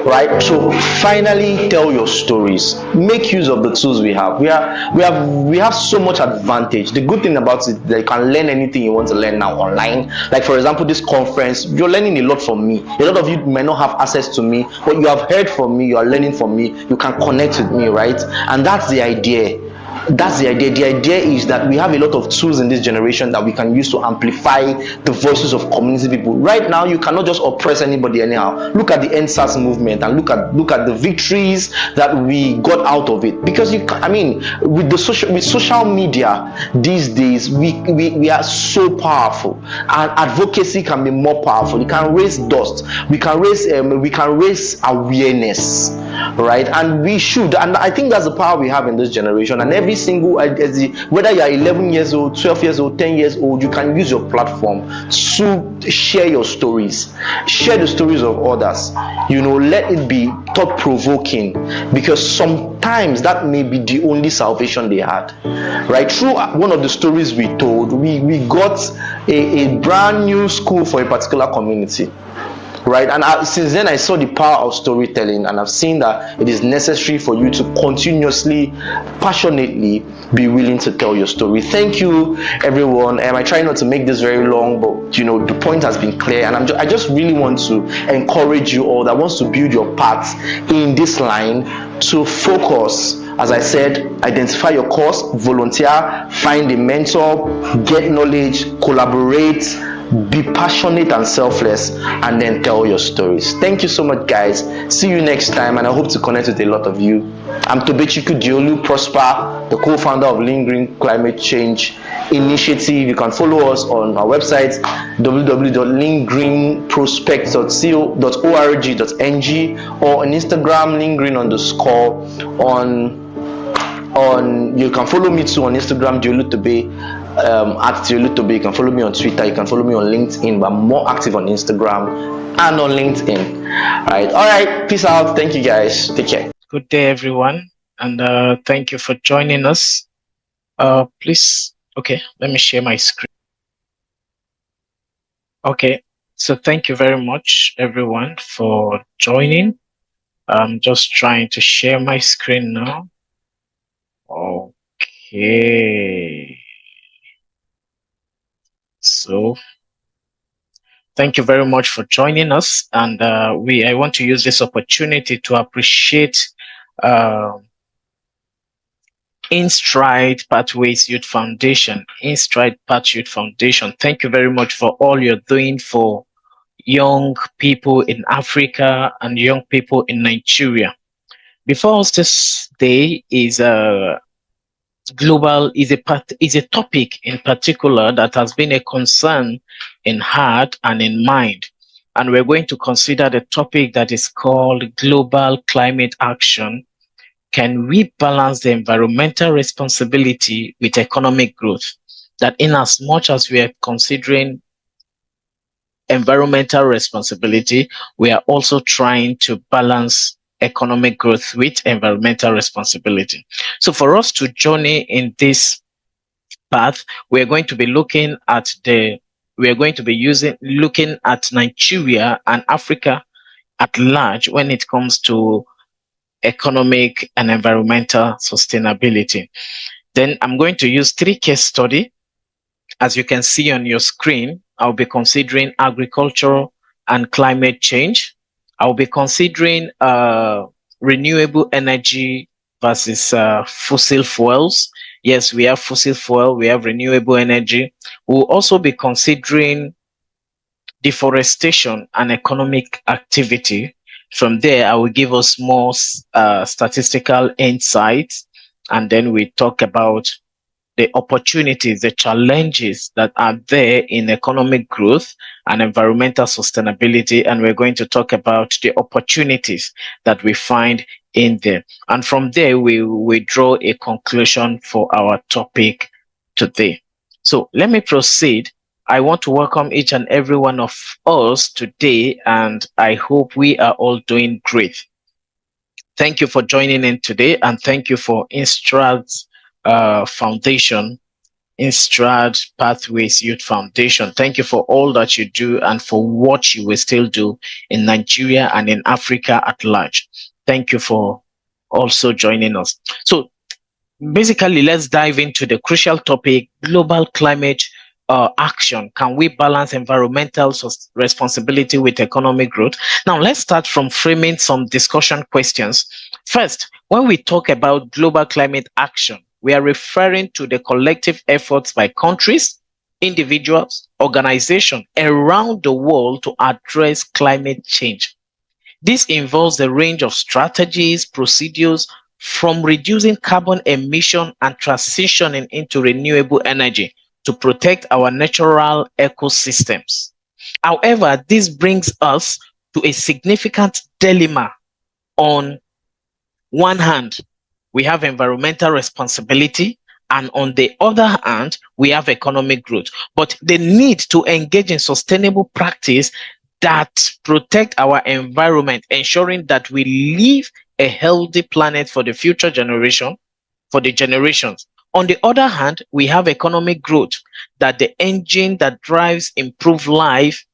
Right, so finally tell your stories. Make use of the tools we have. We have so much advantage. The good thing about it is that you can learn anything you want to learn now online. Like for example, this conference, you're learning a lot from me. A lot of you may not have access to me, but you have heard from me, you are learning from me, you can connect with me, right? And that's the idea. That's the idea. The idea is that we have a lot of tools in this generation that we can use to amplify the voices of community people. Right now, you cannot just oppress anybody anyhow. Look at the NSAS movement and look at the victories that we got out of it. Because with social media these days, we are so powerful, and advocacy can be more powerful. You can raise dust. We can raise awareness, right? And we should. And I think that's the power we have in this generation. And every single, whether you are 11 years old, 12 years old, 10 years old, you can use your platform to share your stories, share the stories of others. Let it be thought-provoking, because sometimes that may be the only salvation they had, right? Through one of the stories we told, we got a brand new school for a particular community. right? And since then I saw the power of storytelling, and I've seen that it is necessary for you to continuously, passionately be willing to tell your story. Thank you, everyone. I try not to make this very long, but you know, the point has been clear, and I just really want to encourage you all that wants to build your path in this line to focus. As I said, identify your cause, volunteer, find a mentor, get knowledge, collaborate, be passionate and selfless, and then tell your stories. Thank you so much, guys. See you next time, and I hope to connect with a lot of you. I'm Tobechukwu Diolu Prosper, the co-founder of Lean Green Climate Change Initiative. You can follow us on our website www.leangreenprospect.co.org.ng, or on Instagram leangreen_. You can follow me too on Instagram, Diolutobe, at Diolutobe. You can follow me on Twitter, you can follow me on LinkedIn, but I'm more active on Instagram and on LinkedIn. All right, peace out. Thank you, guys. Take care.
Good day, everyone, and thank you for joining us. Please, okay, let me share my screen. Okay, so thank you very much, everyone, for joining. I'm just trying to share my screen now. Okay. So thank you very much for joining us, and I want to use this opportunity to appreciate InStride Pathways Youth Foundation. InStride Path Youth Foundation. Thank you very much for all you're doing for young people in Africa and young people in Nigeria. Before us this day is a topic in particular that has been a concern in heart and in mind. And we're going to consider the topic that is called global climate action. Can we balance the environmental responsibility with economic growth? That in as much as we are considering environmental responsibility, we are also trying to balance economic growth with environmental responsibility. So for us to journey in this path, we're going to be looking at looking at Nigeria and Africa at large when it comes to economic and environmental sustainability. Then I'm going to use 3 case studies. As you can see on your screen, I'll be considering agriculture and climate change. I'll be considering renewable energy versus fossil fuels. Yes, we have fossil fuel, we have renewable energy. We'll also be considering deforestation and economic activity. From there, I will give us more statistical insights, and then we talk about the opportunities, the challenges that are there in economic growth and environmental sustainability. And we're going to talk about the opportunities that we find in there. And from there, we draw a conclusion for our topic today. So let me proceed. I want to welcome each and every one of us today, and I hope we are all doing great. Thank you for joining in today, and thank you for InStrad's Foundation, InStrad Pathways Youth Foundation. Thank you for all that you do and for what you will still do in Nigeria and in Africa at large. Thank you for also joining us. So basically, let's dive into the crucial topic, global climate action. Can we balance environmental responsibility with economic growth? Now, let's start from framing some discussion questions. First, when we talk about global climate action, we are referring to the collective efforts by countries, individuals, organizations around the world to address climate change. This involves a range of strategies, procedures, from reducing carbon emission and transitioning into renewable energy to protect our natural ecosystems. However, this brings us to a significant dilemma. On one hand, we have environmental responsibility, and on the other hand, we have economic growth. But the need to engage in sustainable practice that protect our environment, ensuring that we leave a healthy planet for the future generation, for the generations. On the other hand, we have economic growth, that the engine that drives improved life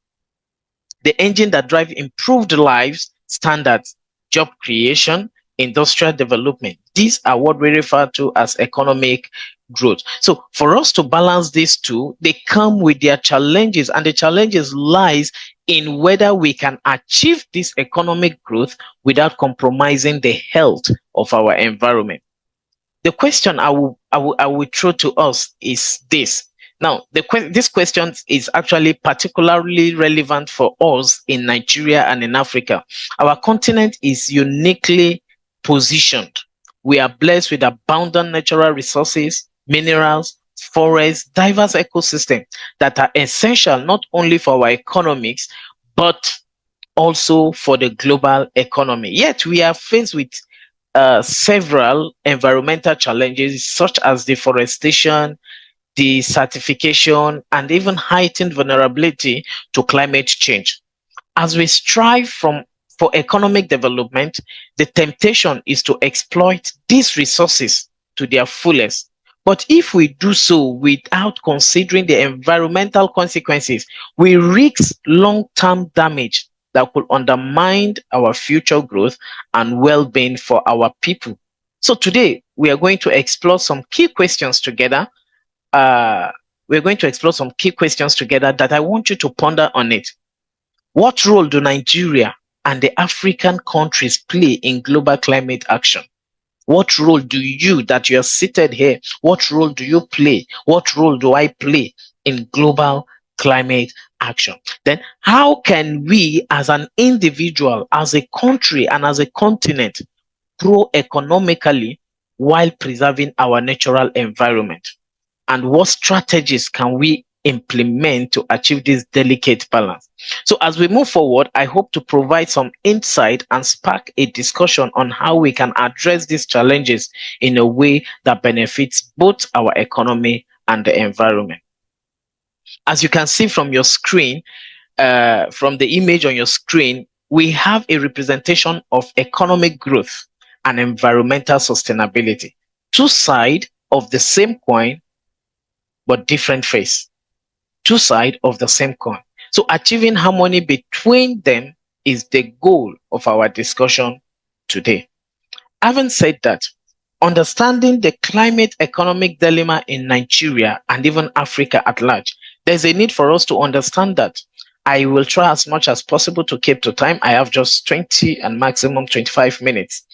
the engine that drive improved lives, standards, job creation, industrial development. These are what we refer to as economic growth. So for us to balance these two, they come with their challenges, and the challenges lies in whether we can achieve this economic growth without compromising the health of our environment. The question I will throw to us is this. Now, this question is actually particularly relevant for us in Nigeria and in Africa. Our continent is uniquely positioned. We are blessed with abundant natural resources, minerals, forests, diverse ecosystems that are essential not only for our economics, but also for the global economy. Yet we are faced with several environmental challenges such as deforestation, desertification, and even heightened vulnerability to climate change. As we strive for economic development, the temptation is to exploit these resources to their fullest. But if we do so without considering the environmental consequences, we risk long-term damage that could undermine our future growth and well-being for our people. So today, we are going to explore some key questions together. We're going to explore some key questions together that I want you to ponder on it. What role do Nigeria and the African countries play in global climate action? What role do you, that you are seated here, what role do you play? What role do I play in global climate action? Then how can we as an individual, as a country, and as a continent grow economically while preserving our natural environment? And what strategies can we implement to achieve this delicate balance? So as we move forward, I hope to provide some insight and spark a discussion on how we can address these challenges in a way that benefits both our economy and the environment. As you can see from your screen, from the image on your screen, we have a representation of economic growth and environmental sustainability. Two sides of the same coin, but different face. Two sides of the same coin. So achieving harmony between them is the goal of our discussion today. Having said that, understanding the climate economic dilemma in Nigeria and even Africa at large, there's a need for us to understand that. I will try as much as possible to keep to time. I have just 20 and maximum 25 minutes.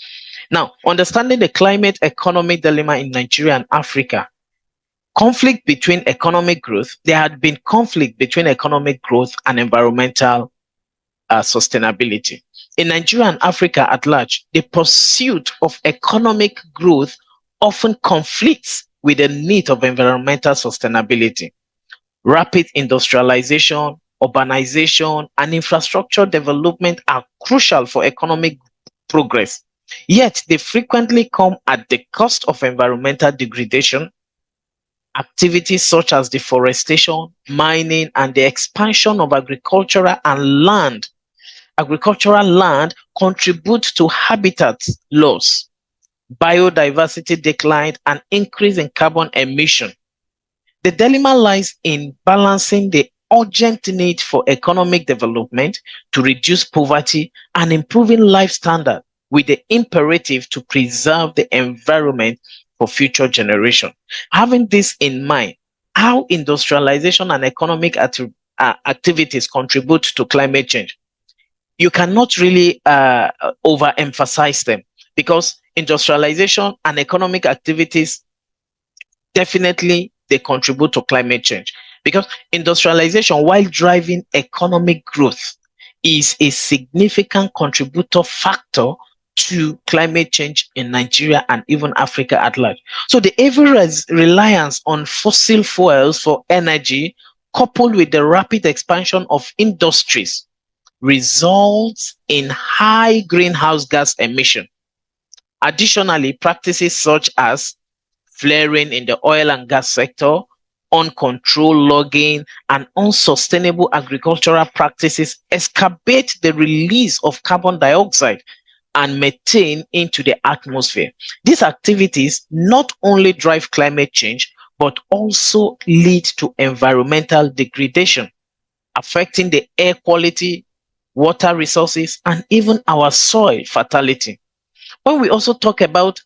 Now, understanding the climate economic dilemma in Nigeria and Africa, conflict between economic growth, there had been conflict between economic growth and environmental sustainability. In Nigeria and Africa at large, the pursuit of economic growth often conflicts with the need of environmental sustainability. Rapid industrialization, urbanization, and infrastructure development are crucial for economic progress. Yet they frequently come at the cost of environmental degradation. Activities such as deforestation, mining, and the expansion of agricultural land contribute to habitat loss, biodiversity decline, and increase in carbon emission. The dilemma lies in balancing the urgent need for economic development to reduce poverty and improving life standards with the imperative to preserve the environment for future generations. Having this in mind, how industrialization and economic activities contribute to climate change, you cannot really overemphasize them, because industrialization and economic activities definitely they contribute to climate change, because industrialization, while driving economic growth, is a significant contributor factor to climate change in Nigeria and even Africa at large. So the heavy reliance on fossil fuels for energy, coupled with the rapid expansion of industries, results in high greenhouse gas emission. Additionally, practices such as flaring in the oil and gas sector, uncontrolled logging, and unsustainable agricultural practices exacerbate the release of carbon dioxide and methane into the atmosphere. These activities not only drive climate change, but also lead to environmental degradation, affecting the air quality, water resources, and even our soil fertility. When we also talk about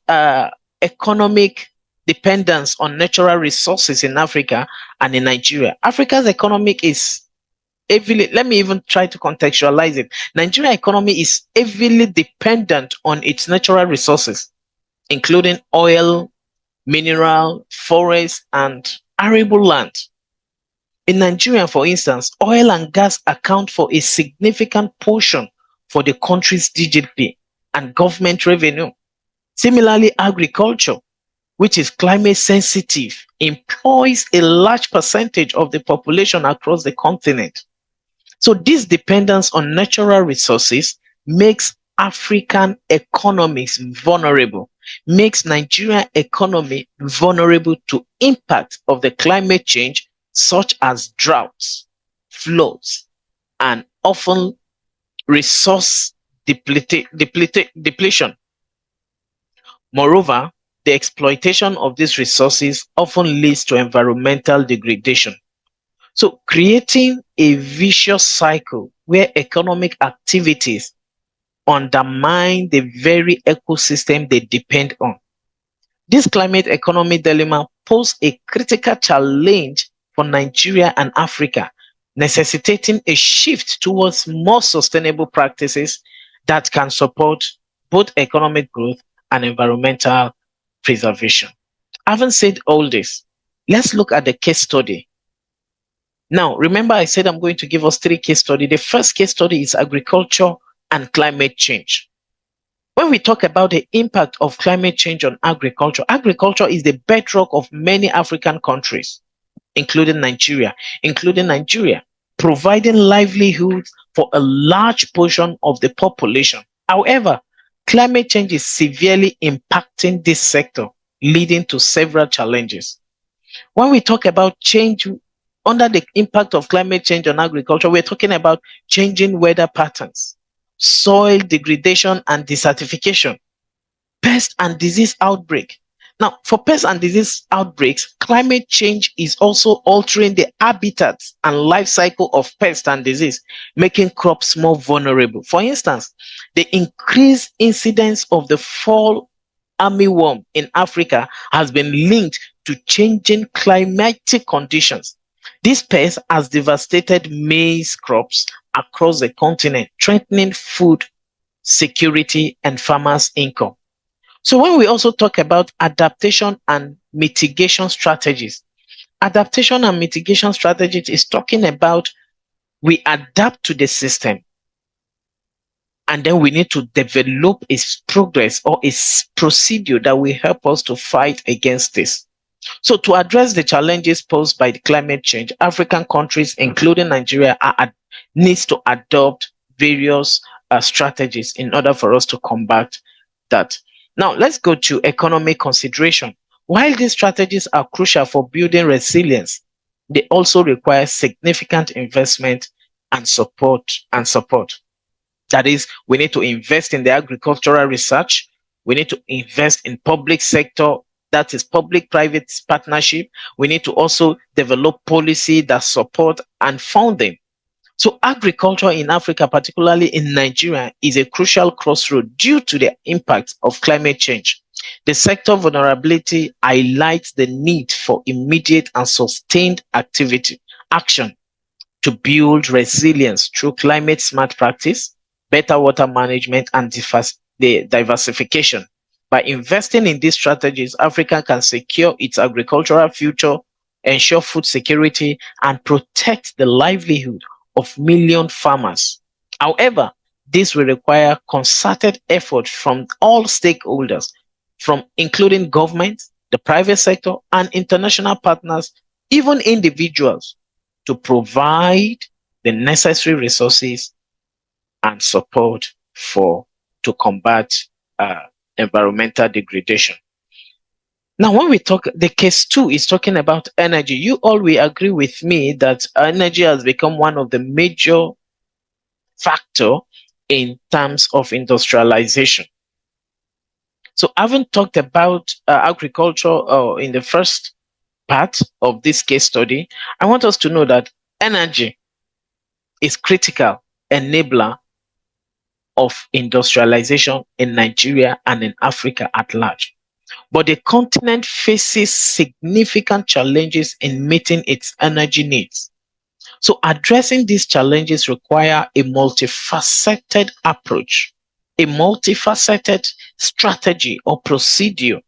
economic dependence on natural resources in Africa and in Nigeria, Africa's economic is heavily, let me even try to contextualize it. Nigeria economy is heavily dependent on its natural resources, including oil, mineral, forest, and arable land. In Nigeria, for instance, oil and gas account for a significant portion for the country's GDP and government revenue. Similarly, agriculture, which is climate sensitive, employs a large percentage of the population across the continent. So this dependence on natural resources makes African economies vulnerable, makes Nigerian economy vulnerable to impact of the climate change, such as droughts, floods, and often resource depletion. Moreover, the exploitation of these resources often leads to environmental degradation. So creating a vicious cycle where economic activities undermine the very ecosystem they depend on. This climate economy dilemma poses a critical challenge for Nigeria and Africa, necessitating a shift towards more sustainable practices that can support both economic growth and environmental preservation. Having said all this, let's look at the case study. Now, remember I said I'm going to give us 3 case studies. The first case study is agriculture and climate change. When we talk about the impact of climate change on agriculture, agriculture is the bedrock of many African countries, including Nigeria, providing livelihoods for a large portion of the population. However, climate change is severely impacting this sector, leading to several challenges. When we talk about change under the impact of climate change on agriculture, we're talking about changing weather patterns, soil degradation and desertification, pest and disease outbreak. Now, for pest and disease outbreaks, climate change is also altering the habitats and life cycle of pest and disease, making crops more vulnerable. For instance, the increased incidence of the fall armyworm in Africa has been linked to changing climatic conditions. This pest has devastated maize crops across the continent, threatening food security and farmers' income. So when we also talk about adaptation and mitigation strategies, adaptation and mitigation strategies is talking about we adapt to the system, and then we need to develop a progress or a procedure that will help us to fight against this. So to address the challenges posed by the climate change, African countries, including Nigeria, needs to adopt various strategies in order for us to combat that. Now, let's go to economic consideration. While these strategies are crucial for building resilience, they also require significant investment and support. That is, we need to invest in the agricultural research. We need to invest in public sector, that is public-private partnership. We need to also develop policy that support and fund them. So agriculture in Africa, particularly in Nigeria, is a crucial crossroad due to the impact of climate change. The sector vulnerability highlights the need for immediate and sustained action to build resilience through climate smart practice, better water management, and the diversification. By investing in these strategies, Africa can secure its agricultural future, ensure food security, and protect the livelihood of million farmers. However, this will require concerted effort from all stakeholders, from including government, the private sector, and international partners, even individuals, to provide the necessary resources and support to combat environmental degradation. Now, when we talk, the case 2 is talking about energy. You all will agree with me that energy has become one of the major factors in terms of industrialization. So, having talked about agriculture in the first part of this case study, I want us to know that energy is critical enabler of industrialization in Nigeria and in Africa at large. But the continent faces significant challenges in meeting its energy needs. So addressing these challenges require a multifaceted approach, a multifaceted strategy or procedure.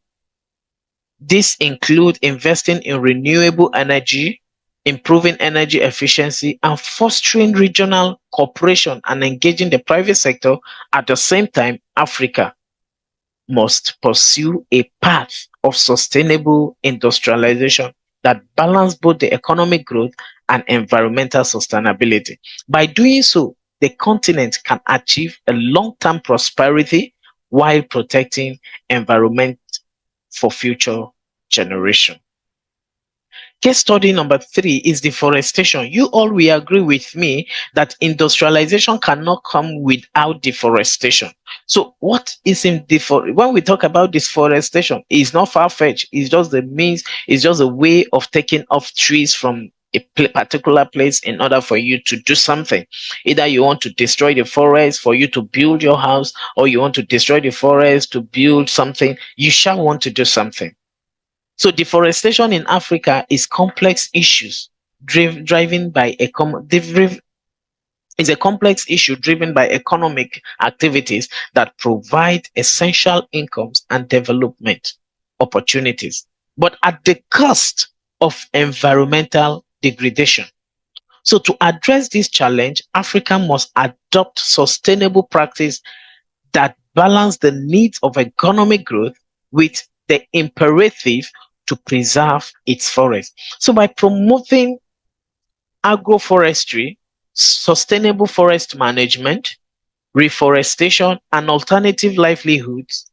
This includes investing in renewable energy, improving energy efficiency, and fostering regional cooperation and engaging the private sector. At the same time, Africa must pursue a path of sustainable industrialization that balance both the economic growth and environmental sustainability. By doing so, the continent can achieve a long-term prosperity while protecting environment for future generation. Case study number 3 is deforestation. You all will agree with me that industrialization cannot come without deforestation. So what is in when we talk about deforestation, it's not far-fetched. It's just the means, it's just a way of taking off trees from a particular place in order for you to do something. Either you want to destroy the forest for you to build your house, or you want to destroy the forest to build something. You shall want to do something. So deforestation in Africa is complex issues driven by is a complex issue driven by economic activities that provide essential incomes and development opportunities, but at the cost of environmental degradation. So to address this challenge, Africa must adopt sustainable practice that balance the needs of economic growth with the imperative to preserve its forest. So by promoting agroforestry, sustainable forest management, reforestation, and alternative livelihoods,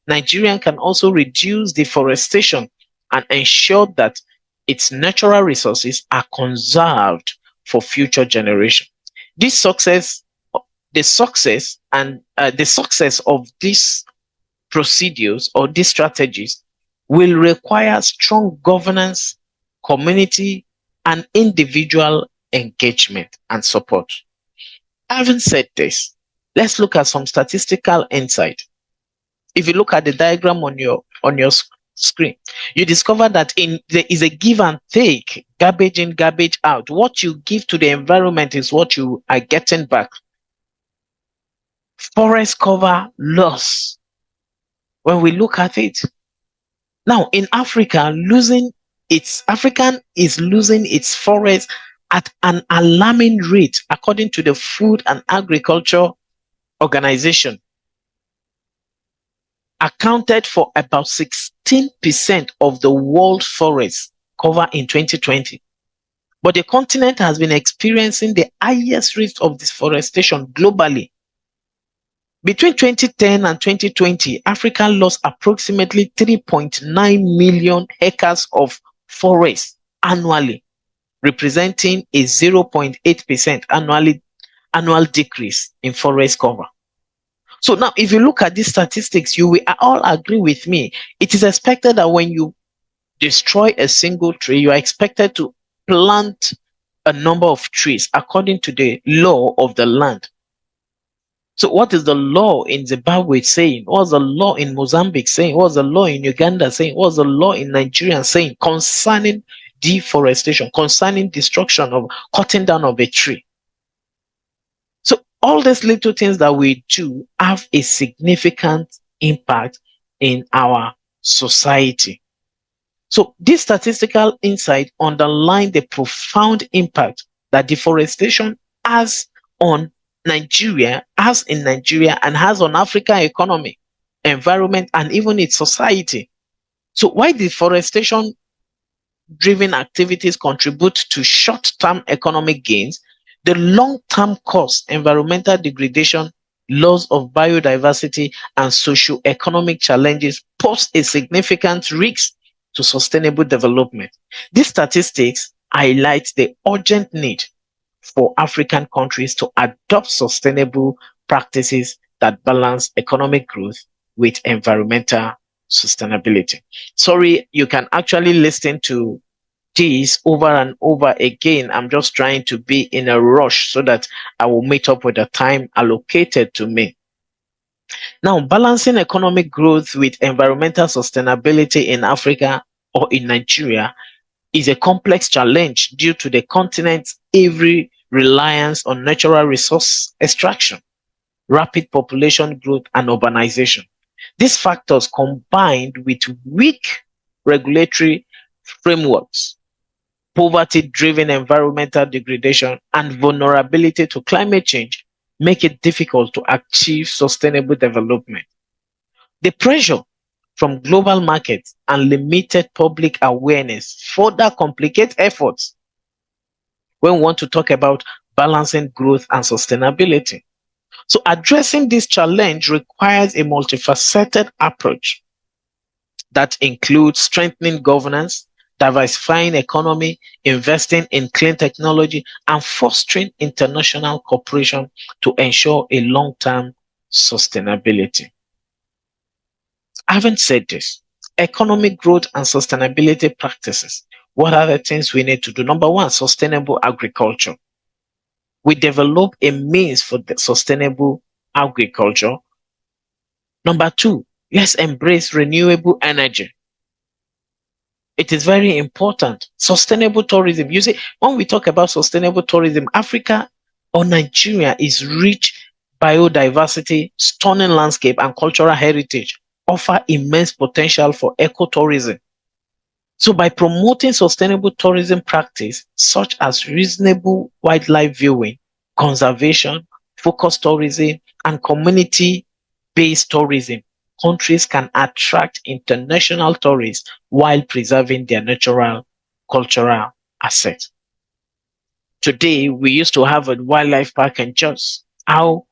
Nigerian can also reduce deforestation and ensure that its natural resources are conserved for future generations. The success of these procedures or these strategies will require strong governance, community, and individual engagement and support. Having said this, let's look at some statistical insight. If you look at the diagram on your screen, you discover that there is a give and take, garbage in, garbage out. What you give to the environment is what you are getting back. Forest cover loss. When we look at it now in Africa, African is losing its forest at an alarming rate, according to the Food and Agriculture Organization. Accounted for about 16% of the world forest cover in 2020. But the continent has been experiencing the highest rate of deforestation globally. Between 2010 and 2020, Africa lost approximately 3.9 million acres of forest annually, representing a 0.8% annual decrease in forest cover. So now, if you look at these statistics, you will all agree with me. It is expected that when you destroy a single tree, you are expected to plant a number of trees according to the law of the land. So what is the law in Zimbabwe saying? What's the law in Mozambique saying? What's the law in Uganda saying? What's the law in Nigeria saying concerning deforestation, concerning destruction of cutting down of a tree? So all these little things that we do have a significant impact in our society. So this statistical insight underlines the profound impact that deforestation has on Nigeria, has in Nigeria, and has on African economy, environment, and even its society. So while deforestation driven activities contribute to short-term economic gains, the long-term cost, environmental degradation, loss of biodiversity, and socio-economic challenges pose a significant risk to sustainable development. These statistics highlight the urgent need for African countries to adopt sustainable practices that balance economic growth with environmental sustainability. Sorry, you can actually listen to this over and over again. I'm just trying to be in a rush so that I will meet up with the time allocated to me. Now, balancing economic growth with environmental sustainability in Africa or in Nigeria is a complex challenge due to the continent's heavy reliance on natural resource extraction, rapid population growth, and urbanization. These factors combined with weak regulatory frameworks, poverty-driven environmental degradation, and vulnerability to climate change make it difficult to achieve sustainable development. The pressure from global markets and limited public awareness further complicate efforts when we want to talk about balancing growth and sustainability. So addressing this challenge requires a multifaceted approach that includes strengthening governance, diversifying economy, investing in clean technology, and fostering international cooperation to ensure a long-term sustainability. Having said this, economic growth and sustainability practices, what are the things we need to do? Number one, sustainable agriculture. We develop a means for the sustainable agriculture. Number two, let's embrace renewable energy. It is very important. Sustainable tourism. You see, when we talk about sustainable tourism, Africa or Nigeria is rich biodiversity, stunning landscape, and cultural heritage offer immense potential for ecotourism. So by promoting sustainable tourism practice, such as reasonable wildlife viewing, conservation, focused tourism, and community-based tourism, countries can attract international tourists while preserving their natural cultural assets. Today, we used to have a wildlife park in Jos. How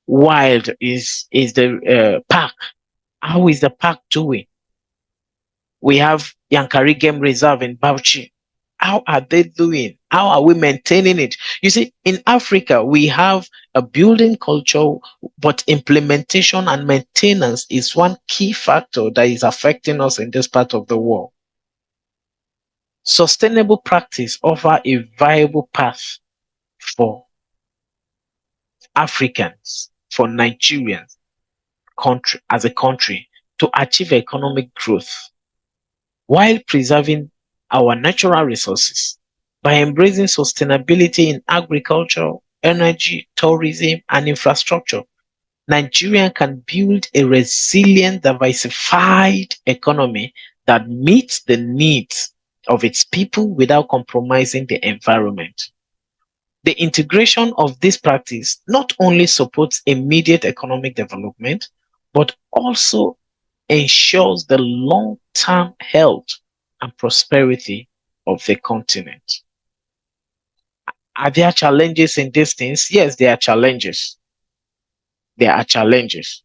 wild is the park? How is the park doing? We have Yankari Game Reserve in Bauchi. How are they doing? How are we maintaining it? You see, in Africa, we have a building culture, but implementation and maintenance is one key factor that is affecting us in this part of the world. Sustainable practice offer a viable path for Africans, for Nigerians, as a country, to achieve economic growth while preserving our natural resources. By embracing sustainability in agriculture, energy, tourism, and infrastructure, Nigeria can build a resilient, diversified economy that meets the needs of its people without compromising the environment. The integration of this practice not only supports immediate economic development, but also ensures the long-term health and prosperity of the continent. Are there challenges in these things? Yes, there are challenges. There are challenges.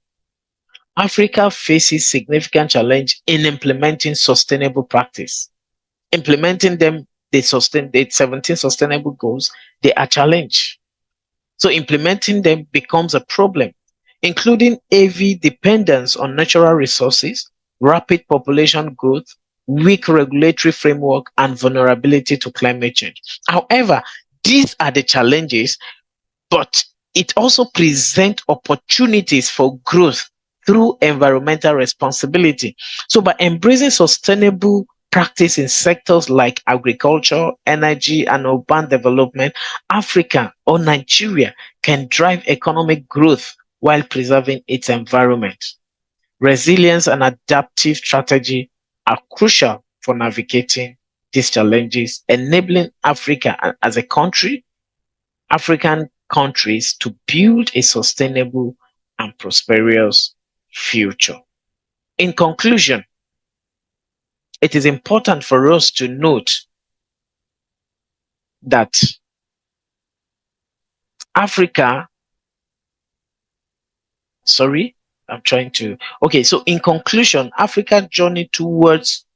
Africa faces significant challenge in implementing sustainable practice. Implementing them, the 17 sustainable goals, they are challenge. So implementing them becomes a problem, including heavy dependence on natural resources, rapid population growth, weak regulatory framework, and vulnerability to climate change. However, these are the challenges, but it also presents opportunities for growth through environmental responsibility. So by embracing sustainable practice in sectors like agriculture, energy, and urban development, Africa or Nigeria can drive economic growth while preserving its environment. Resilience and adaptive strategy are crucial for navigating these challenges, enabling Africa as a country, African countries to build a sustainable and prosperous future. In conclusion, it is important for us to note that Africa, so in conclusion, Africa's journey towards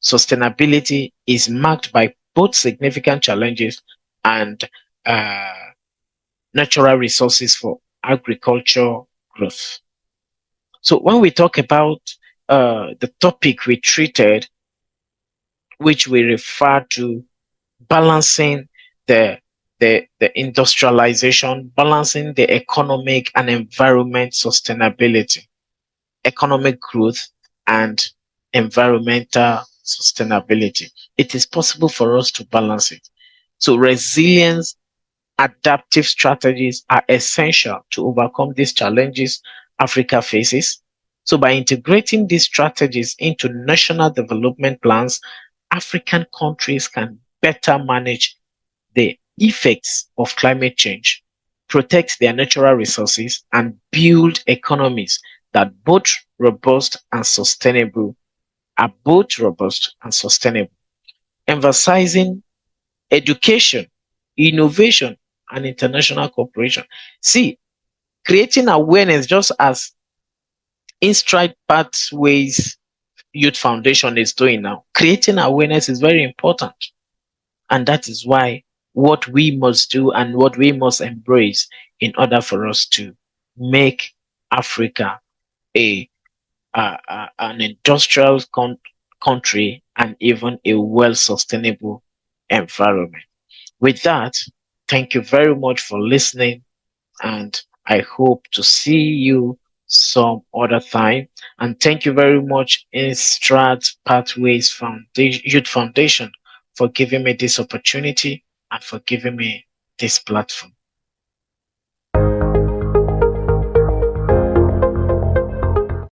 sustainability is marked by both significant challenges and natural resources for agriculture growth. So when we talk about the topic we treated, which we refer to balancing the industrialization, balancing the economic and environment sustainability, economic growth and environmental sustainability. It is possible for us to balance it. So resilience, adaptive strategies are essential to overcome these challenges Africa faces. So by integrating these strategies into national development plans, African countries can better manage the effects of climate change, protect their natural resources, and build economies that are both robust and sustainable, emphasizing education, innovation, and international cooperation. See, creating awareness, just as Instride Pathways Youth Foundation is doing now, creating awareness is very important. And that is why what we must do and what we must embrace in order for us to make Africa an industrial country and even a well-sustainable environment. With that, thank you very much for listening, and I hope to see you some other time. And thank you very much, Instrat Pathways Foundation, Youth Foundation, for giving me this opportunity and for giving me this platform.